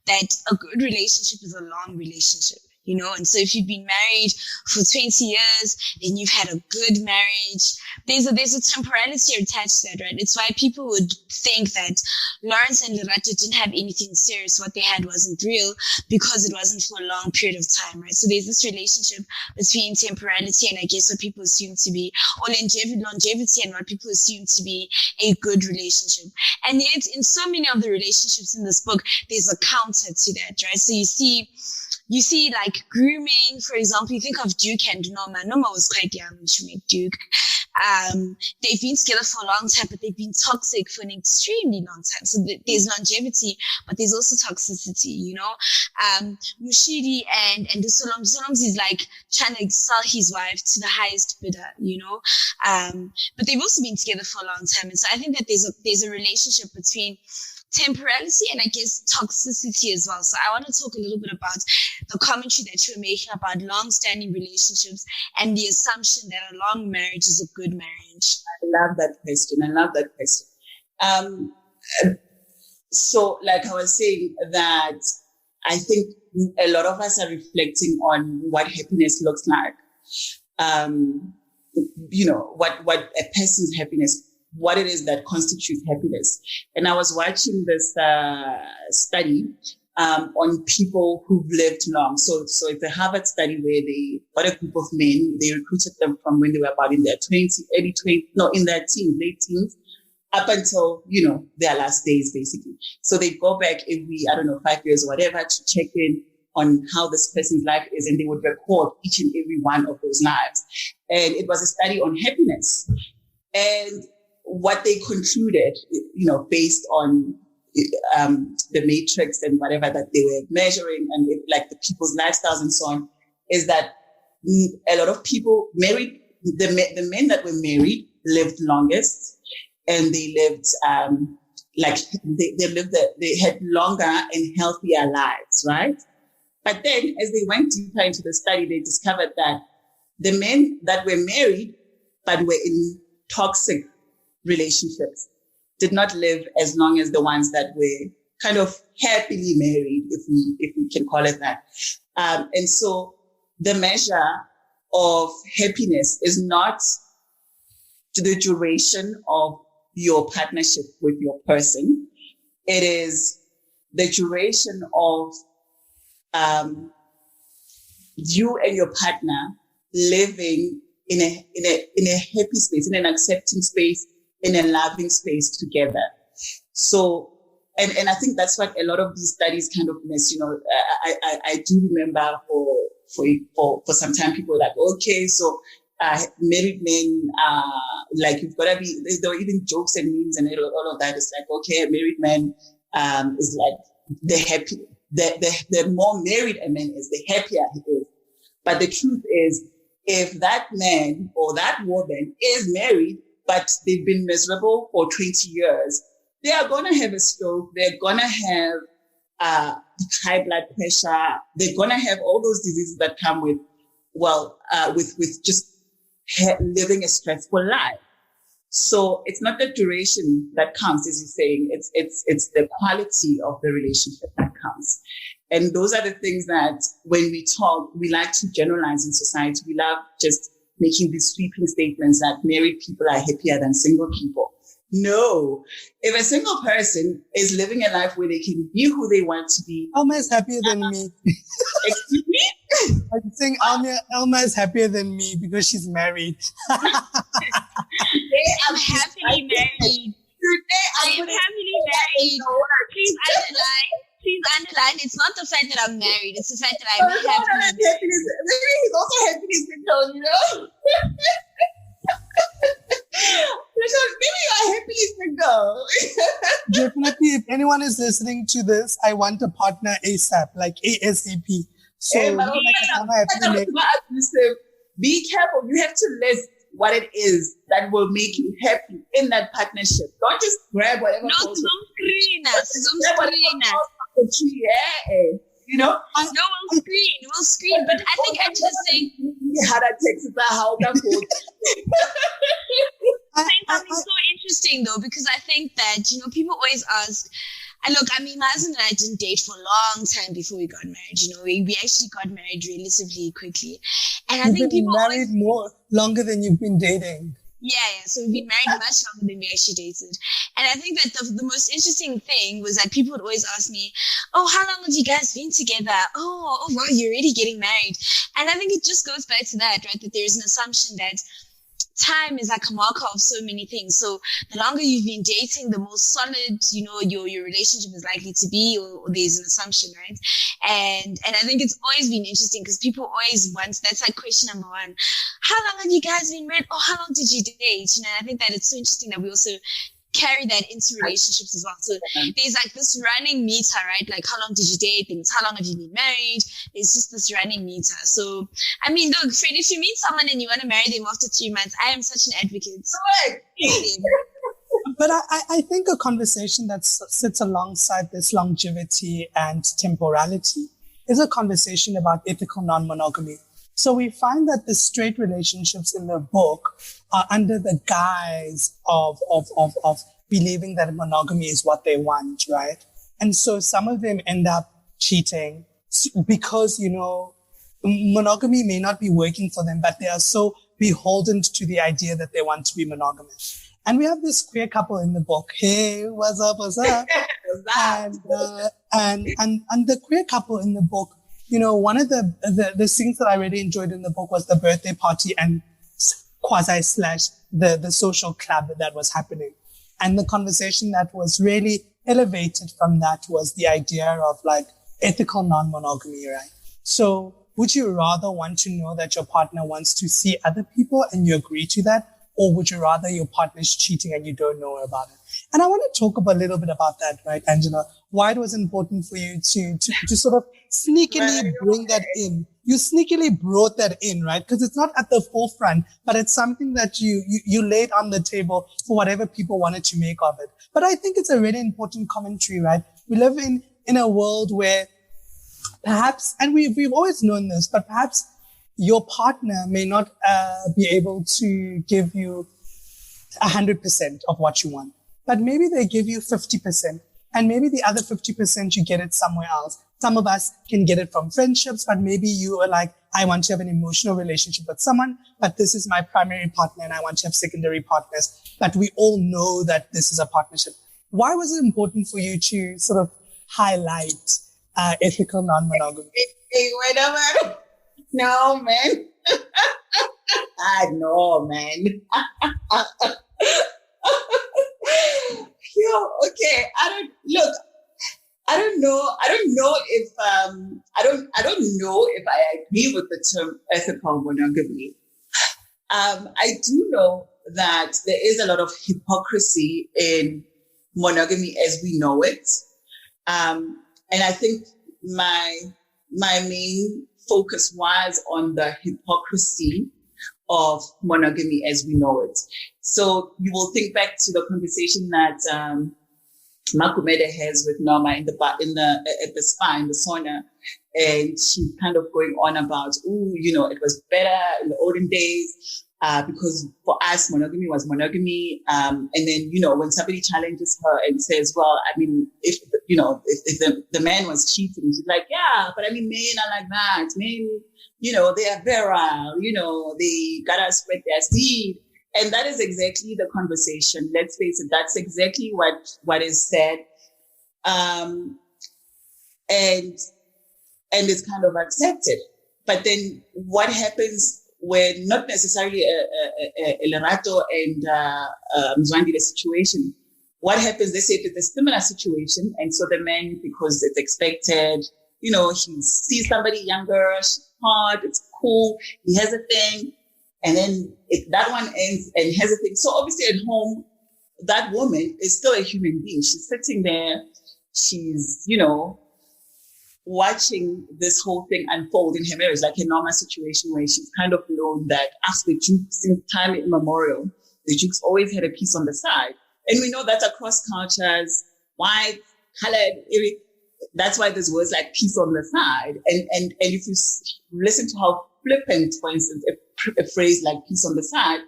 [SPEAKER 2] that a good relationship is a long relationship, and so if you've been married for 20 years, then you've had a good marriage. There's a temporality attached to that, right? It's why people would think that Lawrence and Lerato didn't have anything serious. What they had wasn't real because it wasn't for a long period of time, right? So there's this relationship between temporality and I guess what people assume to be, or longevity and what people assume to be a good relationship. And yet in so many of the relationships in this book, there's a counter to that, right? So you see like grooming, for example. You think of Duke and Norma. Norma was quite young when she met Duke. They've been together for a long time, but they've been toxic for an extremely long time. So there's longevity, but there's also toxicity, Mushiri and Dusolom. Dusolom's is like trying to sell his wife to the highest bidder, but they've also been together for a long time. And so I think that there's a relationship between temporality and I guess toxicity as well. So I want to talk a little bit about the commentary that you were making about long-standing relationships and the assumption that a long marriage is a good marriage.
[SPEAKER 3] I love that question. so like I was saying that I think a lot of us are reflecting on what happiness looks like. What a person's happiness, what it is that constitutes happiness. And I was watching this study on people who've lived long. So it's a Harvard study where they got a group of men, they recruited them from when they were about in their in their teens, late teens, up until, their last days, basically. So they go back every, 5 years or whatever to check in on how this person's life is, and they would record each and every one of those lives. And it was a study on happiness. And what they concluded, based on the matrix and whatever that they were measuring and like the people's lifestyles and so on, is that a lot of people married, the men that were married lived longest, and they lived they had longer and healthier lives, right? But then as they went deeper into the study, they discovered that the men that were married but were in toxic relationships did not live as long as the ones that were kind of happily married, if we can call it that. And so the measure of happiness is not the duration of your partnership with your person. It is the duration of you and your partner living in a happy space, in an accepting space, in a loving space together. So, and I think that's what a lot of these studies kind of miss. I do remember for some time people were like, okay, so married men, like you've got to be. There were even jokes and memes and all of that. It's like, okay, a married man is like the happy. The more married a man is, the happier he is. But the truth is, if that man or that woman is married, but they've been miserable for 20 years, they are going to have a stroke. They're going to have high blood pressure. They're going to have all those diseases that come with just living a stressful life. So it's not the duration that counts, as you're saying. It's the quality of the relationship that counts. And those are the things that when we talk, we like to generalize in society. We love just making these sweeping statements that married people are happier than single people. No. If a single person is living a life where they can be who they want to be.
[SPEAKER 1] Alma is happier than me.
[SPEAKER 3] Excuse me?
[SPEAKER 1] I'm saying Alma is happier than me because she's married.
[SPEAKER 2] I'm happily married. I am happily married. Please underline. It's not the fact that I'm married. It's the fact that I'm happy.
[SPEAKER 3] Maybe he's also happily single, Because maybe you're happily single.
[SPEAKER 1] Definitely, if anyone is listening to this, I want a partner ASAP, like ASAP. So,
[SPEAKER 3] be careful. You have to list what it is that will make you happy in that partnership. Don't just grab whatever.
[SPEAKER 2] No, some screener.
[SPEAKER 3] No,
[SPEAKER 2] we'll screen. But I think I'm just saying. Saying something so interesting though, because I think that, people always ask, and look, I mean, my husband and I didn't date for a long time before we got married. We actually got married relatively quickly. And I think people
[SPEAKER 1] married longer than you've been dating.
[SPEAKER 2] Yeah. So we've been married much longer than we actually dated. And I think that the most interesting thing was that people would always ask me, oh, how long have you guys been together? Oh, wow, you're already getting married. And I think it just goes back to that, right? That there's an assumption that time is like a marker of so many things. So the longer you've been dating, the more solid, your relationship is likely to be, or there's an assumption, right? And I think it's always been interesting because people always want, that's like question number one. How long have you guys been married? Oh, how long did you date? And I think that it's so interesting that we also carry that into relationships as well. So there's like this running meter, right? Like, how long did you date? Then it's how long have you been married? There's just this running meter. So, I mean, look, Fred, if you meet someone and you want to marry them after 3 months, I am such an advocate.
[SPEAKER 1] But I think a conversation that sits alongside this longevity and temporality is a conversation about ethical non-monogamy. So we find that the straight relationships in the book are under the guise of believing that monogamy is what they want, right? And so some of them end up cheating because, monogamy may not be working for them, but they are so beholden to the idea that they want to be monogamous. And we have this queer couple in the book. Hey, what's up? And the queer couple in the book, one of the scenes that I really enjoyed in the book was the birthday party and quasi slash the social club that was happening. And the conversation that was really elevated from that was the idea of like ethical non-monogamy, right? So would you rather want to know that your partner wants to see other people and you agree to that? Or would you rather your partner's cheating and you don't know about it? And I want to talk a little bit about that, right, Angela? Why it was important for you to sort of sneakily bring that in. You sneakily brought that in, right? Because it's not at the forefront, but it's something that you laid on the table for whatever people wanted to make of it. But I think it's a really important commentary, right? We live in a world where perhaps, and we've always known this, but perhaps your partner may not be able to give you 100% of what you want, but maybe they give you 50%, and maybe the other 50% you get it somewhere else. Some of us can get it from friendships, but maybe you are like, I want to have an emotional relationship with someone, but this is my primary partner and I want to have secondary partners. But we all know that this is a partnership. Why was it important for you to sort of highlight ethical non-monogamy?
[SPEAKER 3] Hey, wait a minute. No, man. I know, man. Okay. I don't know if I agree with the term ethical monogamy. I do know that there is a lot of hypocrisy in monogamy as we know it. And I think my main focus was on the hypocrisy of monogamy as we know it. So you will think back to the conversation that Makholwa has with Norma at the spa, in the sauna, and she's kind of going on about, it was better in the olden days because for us monogamy was monogamy. And then when somebody challenges her and says, well, I mean, if the man was cheating, she's like, yeah, but I mean, men are like that. Men, they are virile. They gotta spread their seed. And that is exactly the conversation. Let's face it, that's exactly what is said. And it's kind of accepted. But then what happens when not necessarily a Lerato and Mzwandile situation? What happens, they say, if it's a similar situation, and so the man, because it's expected, he sees somebody younger, she's hot, it's cool, he has a thing. And then that one ends and has a thing. So obviously at home, that woman is still a human being. She's sitting there. She's, watching this whole thing unfold in her marriage, like a normal situation where she's kind of known that after the Duke, since time immemorial, the Dukes always had a piece on the side. And we know that's across cultures, white, colored, that's why there's words like peace on the side. And if you listen to how flippant, for instance, a phrase like peace on the side,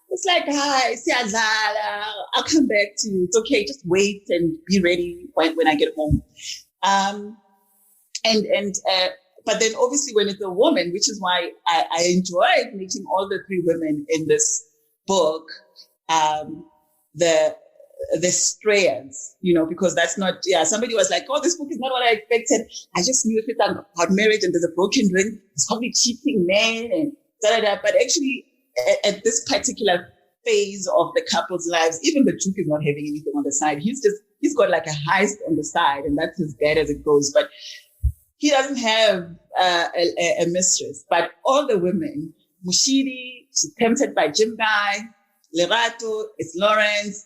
[SPEAKER 3] it's like, hi, siyadlala, I'll come back to you. It's okay, just wait and be ready when I get home. But then obviously when it's a woman, which is why I enjoyed making all the three women in this book, the strayers, because that's not, somebody was like, oh, this book is not what I expected. I just knew if it's about marriage and there's a broken ring, it's probably cheating men and da-da-da. But actually, at this particular phase of the couple's lives, even the Duke is not having anything on the side. He's got like a heist on the side, and that's as bad as it goes. But he doesn't have a mistress. But all the women, Mushiri, she's tempted by Jim Guy, Lerato, it's Lawrence,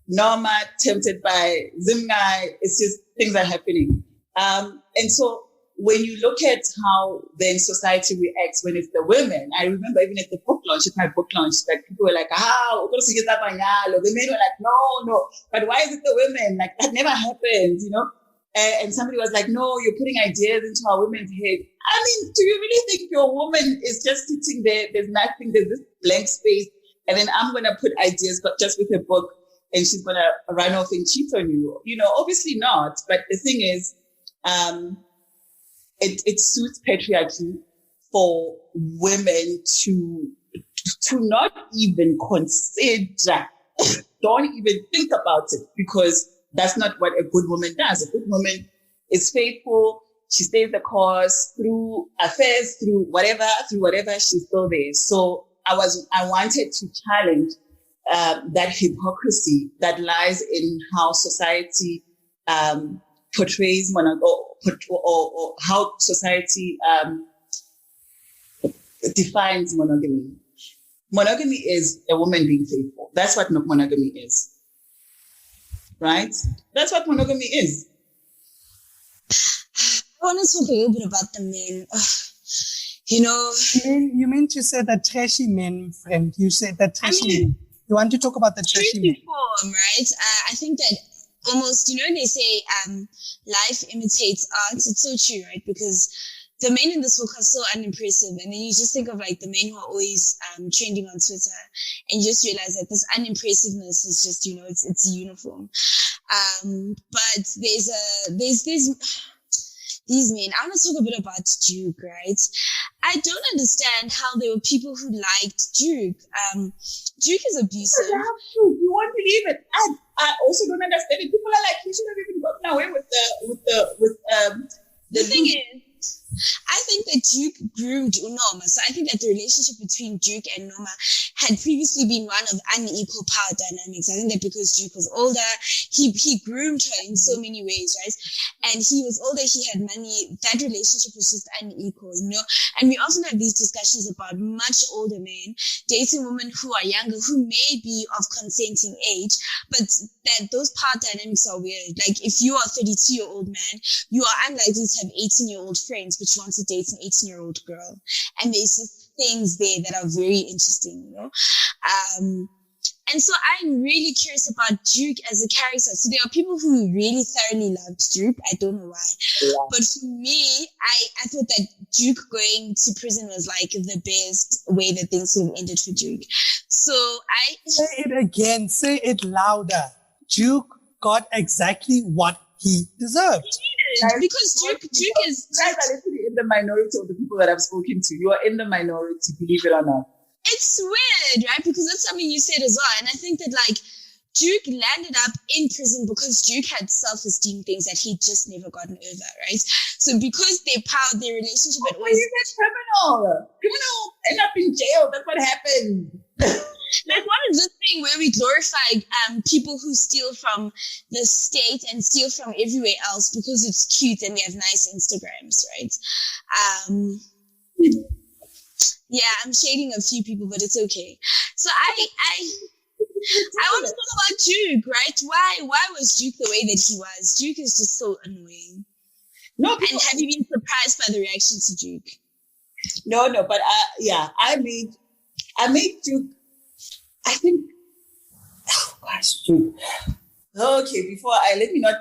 [SPEAKER 3] Norma, tempted by Zim Guy. It's just things are happening. And so when you look at how then society reacts when it's the women, I remember even at the book launch, at my book launch, that people were like, the men were like, no. But why is it the women? Like, that never happens, And somebody was like, no, you're putting ideas into our women's head. I mean, do you really think your woman is just sitting there? There's nothing, there's this blank space. And then I'm going to put ideas, but just with a book. and she's going to run off and cheat on you. Obviously not. But the thing is, it suits patriarchy for women to not even consider, don't even think about it, because that's not what a good woman does. A good woman is faithful. She stays the course through affairs, through whatever, she's still there. So I wanted to challenge that hypocrisy that lies in how society portrays or how society defines monogamy. Monogamy is a woman being faithful. That's what monogamy is. Right? That's what monogamy is.
[SPEAKER 2] I want to talk a little bit about the men.
[SPEAKER 1] You meant to say that trashy men, friend. You said that trashy men. You want to talk about the trashy men?
[SPEAKER 2] Form, right? I think that almost, they say life imitates art. It's so true, right? Because the men in this book are so unimpressive. And then you just think of like the men who are always trending on Twitter, and you just realize that this unimpressiveness is just, it's a uniform. But there's these men. I want to talk a bit about Duke, right? I don't understand how there were people who liked Duke. Duke is abusive.
[SPEAKER 3] You won't believe it. I also don't understand it. People are like, he should have even gotten away with
[SPEAKER 2] the thing is, I think that Duke groomed Norma. So I think that the relationship between Duke and Norma had previously been one of unequal power dynamics. I think that because Duke was older, he groomed her in so many ways, right? And he was older, he had money. That relationship was just unequal, And we often have these discussions about much older men dating women who are younger, who may be of consenting age, but that those power dynamics are weird. Like if you are a 32-year-old man, you are unlikely to have 18-year-old friends, but you want to date an 18-year-old girl. And there's just things there that are very interesting, And so I'm really curious about Duke as a character. So there are people who really thoroughly loved Duke. I don't know why. Yeah. But for me, I thought that Duke going to prison was like the best way that things would have ended for Duke. So
[SPEAKER 1] Say it again. Say it louder. Duke got exactly what he deserved.
[SPEAKER 2] Because Duke is...
[SPEAKER 3] You guys are literally in the minority of the people that I've spoken to. You are in the minority, believe it or not.
[SPEAKER 2] It's weird, right? Because that's something you said as well. And I think that, Duke landed up in prison because Duke had self-esteem things that he'd just never gotten over, right? So because their relationship had always...
[SPEAKER 3] He's a criminal. Criminal end up in jail. That's what happened.
[SPEAKER 2] What is this thing where we glorify people who steal from the state and steal from everywhere else because it's cute and they have nice Instagrams, right? Yeah, I'm shading a few people, but it's okay. So I want to talk about Duke, right? Why was Duke the way that he was? Duke is just so annoying.
[SPEAKER 3] No,
[SPEAKER 2] and have you been surprised by the reaction to Duke?
[SPEAKER 3] No, but I made Duke. I think. Oh gosh, Duke. Okay, let me not.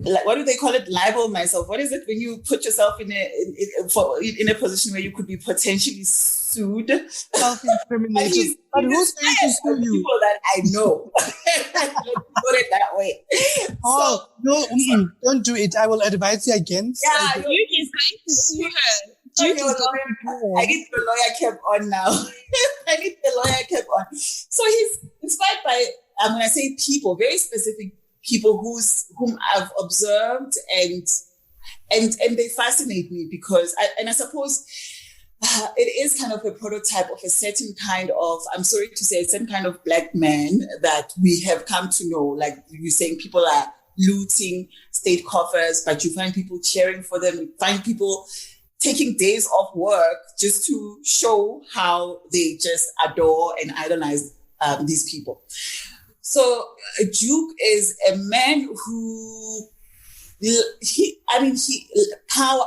[SPEAKER 3] What do they call it? Libel myself. What is it when you put yourself in a position where you could be potentially sued?
[SPEAKER 1] Self-incrimination. But who's going to sue you?
[SPEAKER 3] People that I know. Let's put it that way.
[SPEAKER 1] Oh, no, don't do it. I will advise you against.
[SPEAKER 2] Yeah, Duke is going to sue her.
[SPEAKER 3] I need the lawyer cap on now. I need the lawyer cap on. So he's inspired by, I'm going to say people, very specific people whom I've observed and they fascinate me because I suppose it is kind of a prototype of a certain kind of, I'm sorry to say, a certain kind of black man that we have come to know. Like you're saying, people are looting state coffers, but you find people cheering for them. You find people taking days off work just to show how they just adore and idolize these people. So Duke is a man who,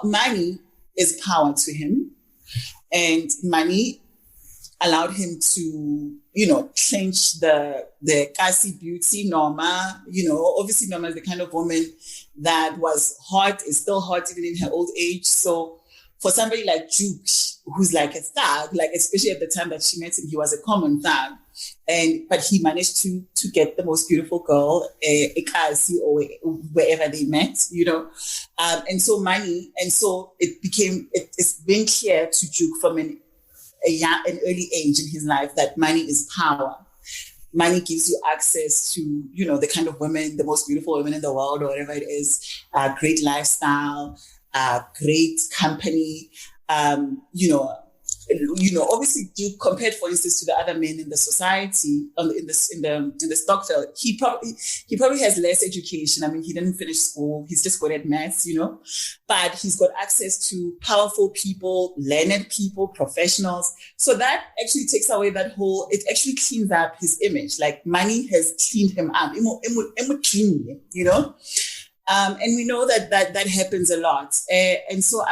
[SPEAKER 3] money is power to him, and money allowed him to, change the Kasi beauty, Norma. Obviously Norma is the kind of woman that was hot, is still hot even in her old age. So for somebody like Duke, who's like a thug, like especially at the time that she met him, he was a common thug. but he managed to get the most beautiful girl, Ekasi, or wherever they met, and so money, and so it's been clear to Duke from an early age in his life that money is power. Money gives you access to, the kind of women, the most beautiful women in the world, or whatever it is, great lifestyle, great company, obviously compared, for instance, to the other men in the society, in the Stockville, he probably has less education. I mean, he didn't finish school. He's just good at maths, but he's got access to powerful people, learned people, professionals. So that actually takes away it actually cleans up his image. Like money has cleaned him up. It would clean him, and we know that happens a lot. And so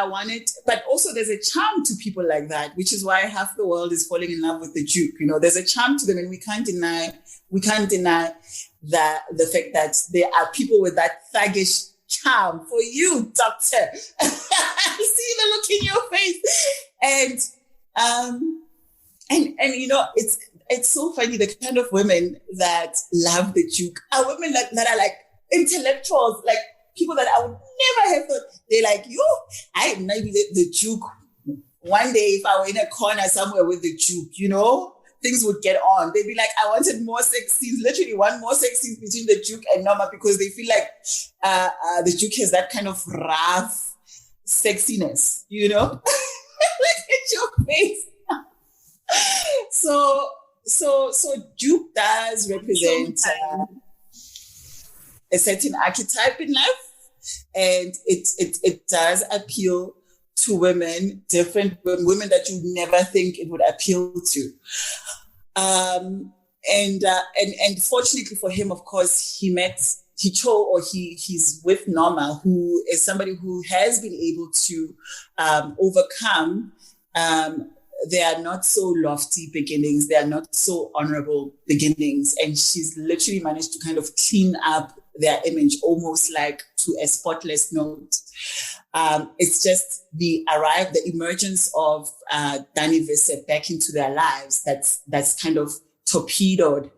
[SPEAKER 3] but also there's a charm to people like that, which is why half the world is falling in love with the Duke. There's a charm to them, and we can't deny the fact that there are people with that thuggish charm for you, doctor. I see the look in your face. And it's so funny, the kind of women that love the Duke are women that are like intellectuals, like people that I would never have thought. They're like, I maybe the Duke. One day, if I were in a corner somewhere with the Duke, things would get on. They'd be like, I wanted more sex scenes, literally one more sex scenes between the Duke and Norma, because they feel like the Duke has that kind of rough sexiness, like at your face. So Duke does represent a certain archetype in life, and it does appeal to women, different women that you never think it would appeal to. And fortunately for him, of course, he's with Norma, who is somebody who has been able to overcome they are not so lofty beginnings. They are not so honorable beginnings. And she's literally managed to kind of clean up their image almost like to a spotless note. It's just the emergence of Danny Visser back into their lives that's kind of torpedoed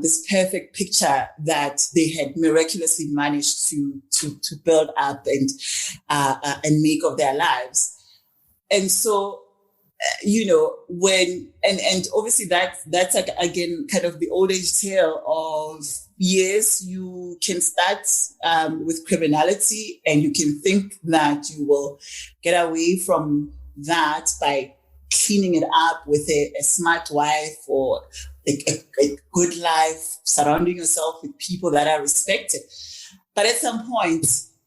[SPEAKER 3] this perfect picture that they had miraculously managed to build up and make of their lives. And so, and obviously that's like, again, kind of the old age tale of, yes, you can start with criminality, and you can think that you will get away from that by cleaning it up with a smart wife or a good life, surrounding yourself with people that are respected. But at some point,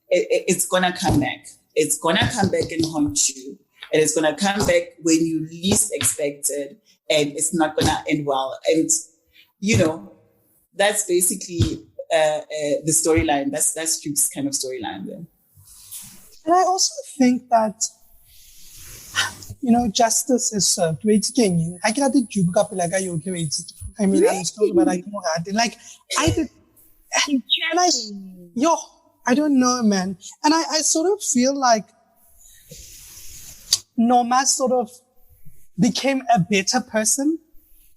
[SPEAKER 3] it's going to come back. It's going to come back and haunt you. And it's going to come back when you least expect it, and it's not going to end well. And, that's basically the storyline. That's Duke's kind of storyline there.
[SPEAKER 1] And I also think that, justice is served. I can't do I mean, I'm still, but I like, I did. And I don't know, man. And I sort of feel like Norma sort of became a better person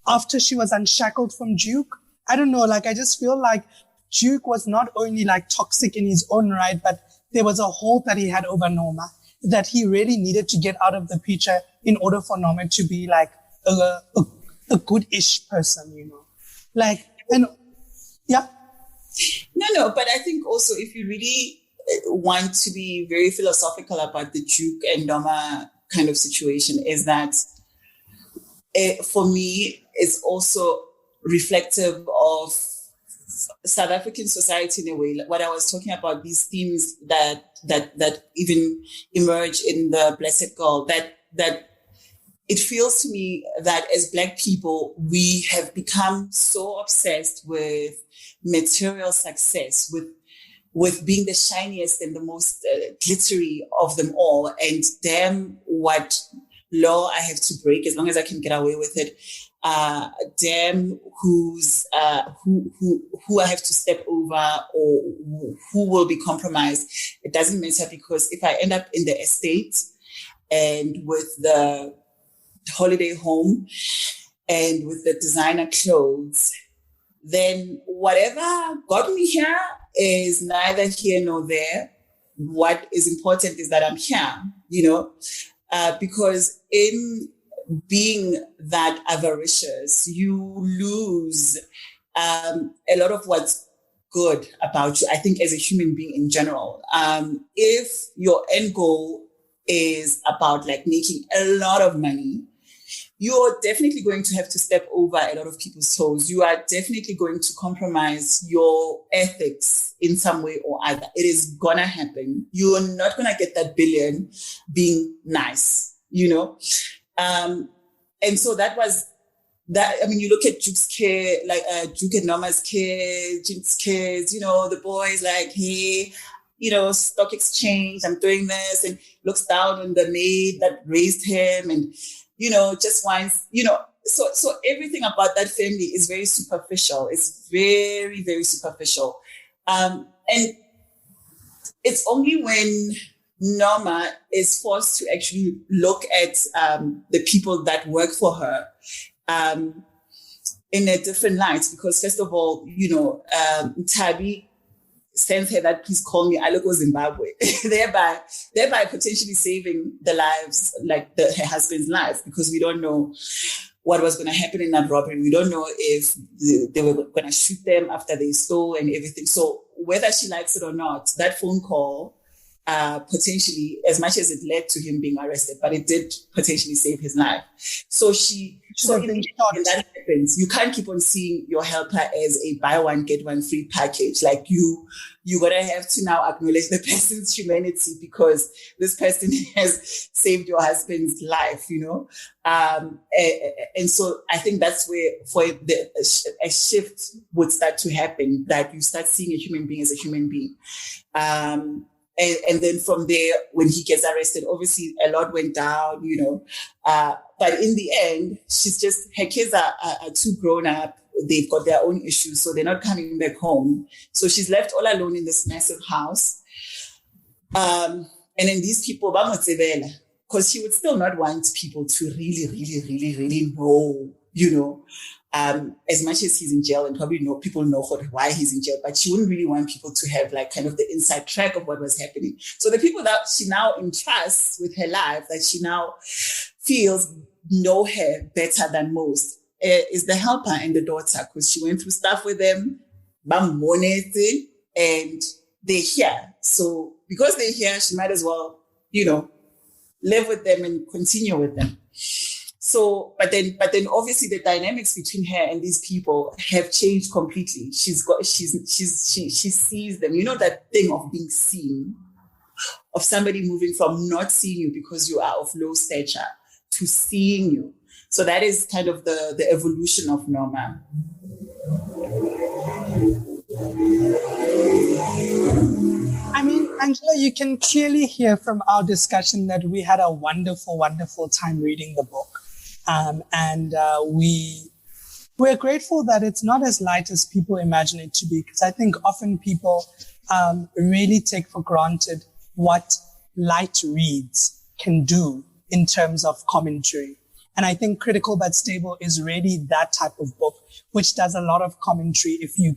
[SPEAKER 1] after she was unshackled from Duke. I don't know, like, I just feel like Duke was not only like toxic in his own right, but there was a hold that he had over Norma that he really needed to get out of the picture in order for Norma to be like a good-ish person, Like, and yeah.
[SPEAKER 3] No, but I think also if you really want to be very philosophical about the Duke and Norma kind of situation, is that for me, it's also reflective of South African society in a way. What I was talking about, these themes that even emerge in the Blessed Girl, that it feels to me that as Black people, we have become so obsessed with material success, with being the shiniest and the most glittery of them all. And damn what law I have to break as long as I can get away with it. Damn who I have to step over, or who will be compromised. It doesn't matter, because if I end up in the estate and with the holiday home and with the designer clothes, then whatever got me here is neither here nor there. What is important is that I'm here, because in being that avaricious, you lose a lot of what's good about you, I think, as a human being in general. If your end goal is about like making a lot of money, you're definitely going to have to step over a lot of people's toes. You are definitely going to compromise your ethics in some way or other. It is going to happen. You're not going to get that billion being nice, And so that was that. I mean, you look at Duke's kid, like Duke and Norma's kid, Jin's kids, the boys like, hey, stock exchange, I'm doing this, and looks down on the maid that raised him and, just wants, so everything about that family is very superficial. It's very, very superficial. And it's only when Norma is forced to actually look at the people that work for her in a different light, because first of all, Tabi sends her that, please call me, I look Zimbabwe, thereby potentially saving the lives, like her husband's life, because we don't know what was going to happen in that robbery. We don't know if they were going to shoot them after they stole and everything. So whether she likes it or not, that phone call potentially, as much as it led to him being arrested, but it did potentially save his life. So that happens. You can't keep on seeing your helper as a buy one, get one free package. Like you're going to have to now acknowledge the person's humanity, because this person has saved your husband's life, and so I think that's where a shift would start to happen, that you start seeing a human being as a human being. And then from there, when he gets arrested, obviously a lot went down, but in the end, her kids are too grown up. They've got their own issues, so they're not coming back home. So she's left all alone in this massive house. And then these people, because she would still not want people to really, really, really, really know, as much as he's in jail, and probably people know why he's in jail, but she wouldn't really want people to have like kind of the inside track of what was happening. So the people that she now entrusts with her life, that she now feels know her better than most, is the helper and the daughter, because she went through stuff with them, and they're here. So because they're here, she might as well, live with them and continue with them. So, but then obviously the dynamics between her and these people have changed completely. She sees them. That thing of being seen, of somebody moving from not seeing you because you are of low stature to seeing you. So that is kind of the evolution of Norma.
[SPEAKER 1] I mean, Angela, you can clearly hear from our discussion that we had a wonderful, wonderful time reading the book. We're grateful that it's not as light as people imagine it to be, because I think often people really take for granted what light reads can do in terms of commentary. And I think Critical But Stable is really that type of book, which does a lot of commentary if you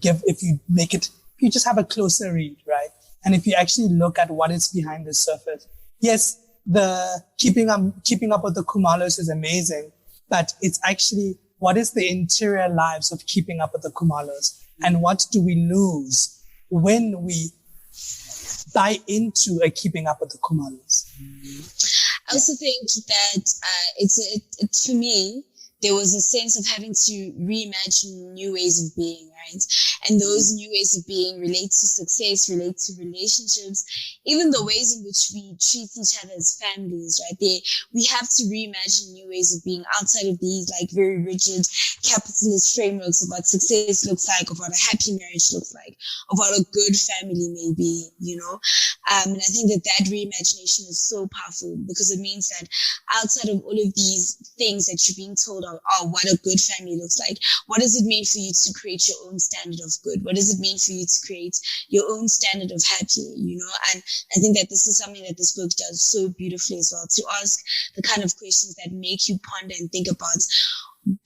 [SPEAKER 1] just have a closer read, right? And if you actually look at what is behind the surface. Yes, the keeping up with the Khumalos is amazing, but it's actually, what is the interior lives of keeping up with the Khumalos? And what do we lose when we buy into a keeping up with the Khumalos?
[SPEAKER 2] I also think that for me, there was a sense of having to reimagine new ways of being, right? And those new ways of being relate to success, relate to relationships, even the ways in which we treat each other as families, right? We have to reimagine new ways of being outside of these like very rigid capitalist frameworks of what success looks like, of what a happy marriage looks like, of what a good family may be, And I think that reimagination is so powerful, because it means that outside of all of these things that you're being told what a good family looks like, what does it mean for you to create your own standard of good? What does it mean for you to create your own standard of happy, And I think that this is something that this book does so beautifully as well, to ask the kind of questions that make you ponder and think about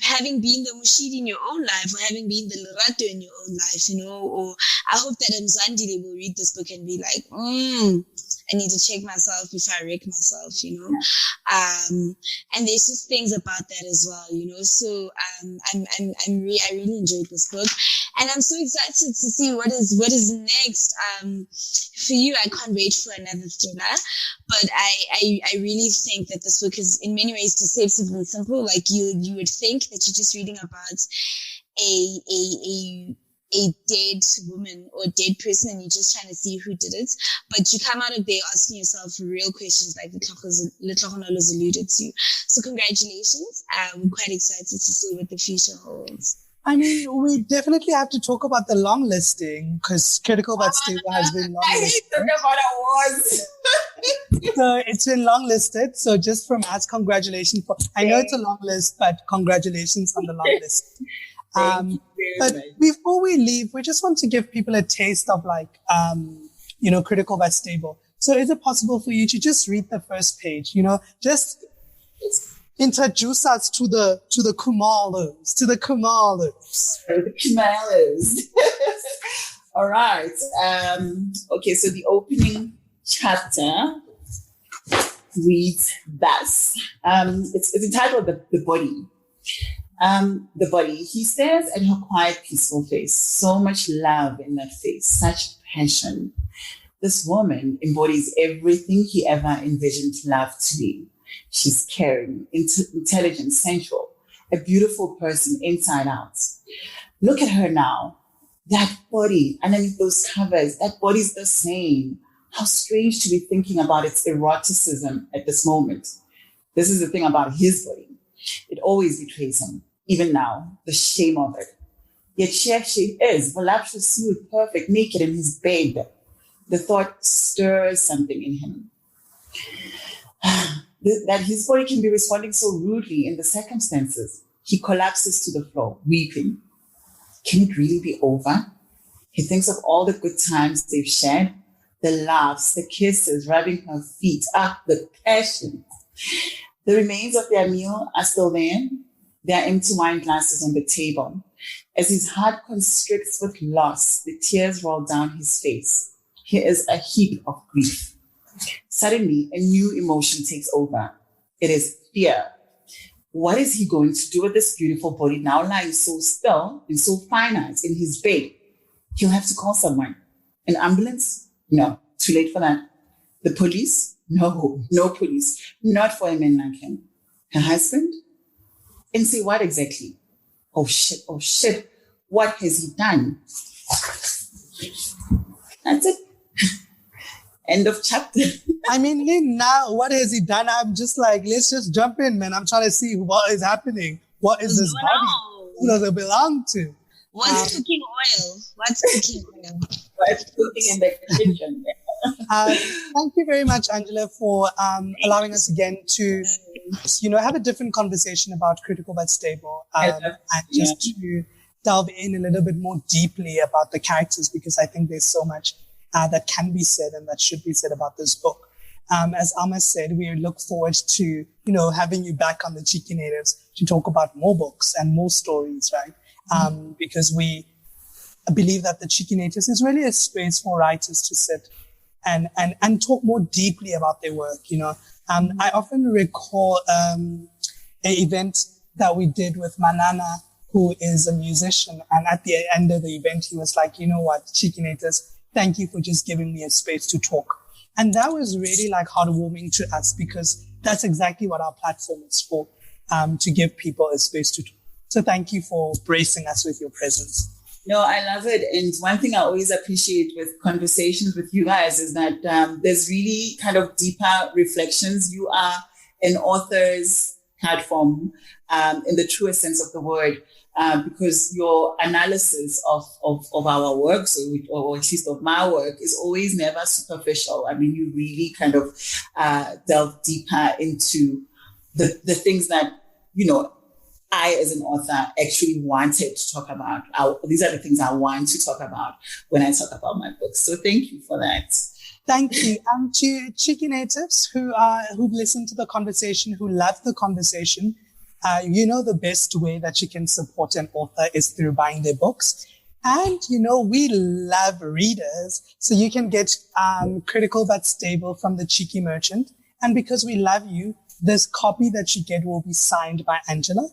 [SPEAKER 2] having been the Mushidi in your own life, or having been the Lerato in your own life, or I hope that Mzandile will read this book and be like, I need to check myself before I wreck myself, and there's just things about that as well, so I really enjoyed this book, and I'm so excited to see what is next. For you, I can't wait for another thriller, but I really think that this book is in many ways deceptively simple. Like you would think that you're just reading about a dead woman or dead person and you're just trying to see who did it, but you come out of there asking yourself real questions like Litlokonolo's alluded to. So congratulations. We're quite excited to see what the future holds.
[SPEAKER 1] I mean, we definitely have to talk about the long listing because Critical But Stable has been long listed.
[SPEAKER 3] I hate talking about awards.
[SPEAKER 1] So it's been long listed. So just from us, congratulations. I know it's a long list, but congratulations on the long list. But before we leave, we just want to give people a taste of Critical But Stable. So is it possible for you to just read the first page, just introduce us to the Kumalos, The
[SPEAKER 3] Kumalos. All right. Okay, so the opening chapter reads thus. It's entitled The Body. The body. He stares at her quiet, peaceful face. So much love in that face, such passion. This woman embodies everything he ever envisioned love to be. She's caring, intelligent, sensual, a beautiful person inside out. Look at her now. That body underneath those covers, that body's the same. How strange to be thinking about its eroticism at this moment. This is the thing about his body. It always betrays him. Even now, the shame of it. Yet she is voluptuous, smooth, perfect, naked in his bed. The thought stirs something in him. That his body can be responding so rudely in the circumstances. He collapses to the floor, weeping. Can it really be over? He thinks of all the good times they've shared, the laughs, the kisses, rubbing her feet, the passion. The remains of their meal are still there. There are empty wine glasses on the table. As his heart constricts with loss, the tears roll down his face. Here is a heap of grief. Suddenly, a new emotion takes over. It is fear. What is he going to do with this beautiful body now lying so still and so finite in his bed? He'll have to call someone. An ambulance? No, too late for that. The police? No police. Not for a man like him. Her husband? And say what exactly? Oh shit. What has he done? That's it. End of chapter.
[SPEAKER 1] I mean, Lynn, now what has he done? I'm just like, let's just jump in, man. I'm trying to see what is happening. What is this body? Who does it belong to?
[SPEAKER 2] What's cooking oil? What's cooking
[SPEAKER 3] in the kitchen?
[SPEAKER 1] Thank you very much, Angela, for allowing us again to, have a different conversation about Critical But Stable, and just to delve in a little bit more deeply about the characters, because I think there's so much that can be said and that should be said about this book. As Alma said, we look forward to, having you back on the Cheeky Natives to talk about more books and more stories, right? Because we believe that the Cheeky Natives is really a space for writers to sit and talk more deeply about their work, I often recall an event that we did with Manana, who is a musician. And at the end of the event, he was like, you know what, Cheeky Natives, thank you for just giving me a space to talk. And that was really heartwarming to us, because that's exactly what our platform is for, to give people a space to talk. So thank you for bracing us with your presence.
[SPEAKER 3] No, I love it. And one thing I always appreciate with conversations with you guys is that there's really kind of deeper reflections. You are an author's platform in the truest sense of the word, because your analysis of our work, or at least of my work, is always never superficial. I mean, you really kind of delve deeper into the things that, I, as an author, actually wanted to talk about. These are the things I want to talk about when I talk about my books. So thank you for that.
[SPEAKER 1] Thank you. And to Cheeky Natives who've listened to the conversation, who love the conversation, You know, the best way that you can support an author is through buying their books. And, you know, we love readers. So you can get Critical But Stable from the Cheeky Merchant. And because we love you, this copy that you get will be signed by Angela.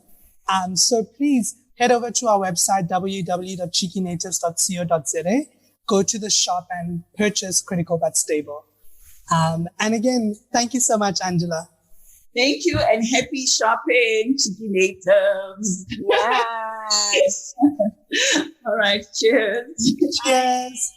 [SPEAKER 1] So please head over to our website, www.cheekynatives.co.za. Go to the shop and purchase Critical But Stable. And again, thank you so much, Angela.
[SPEAKER 3] Thank you and happy shopping, Cheeky Natives.
[SPEAKER 2] Yes.
[SPEAKER 3] All right. Cheers.
[SPEAKER 1] Cheers.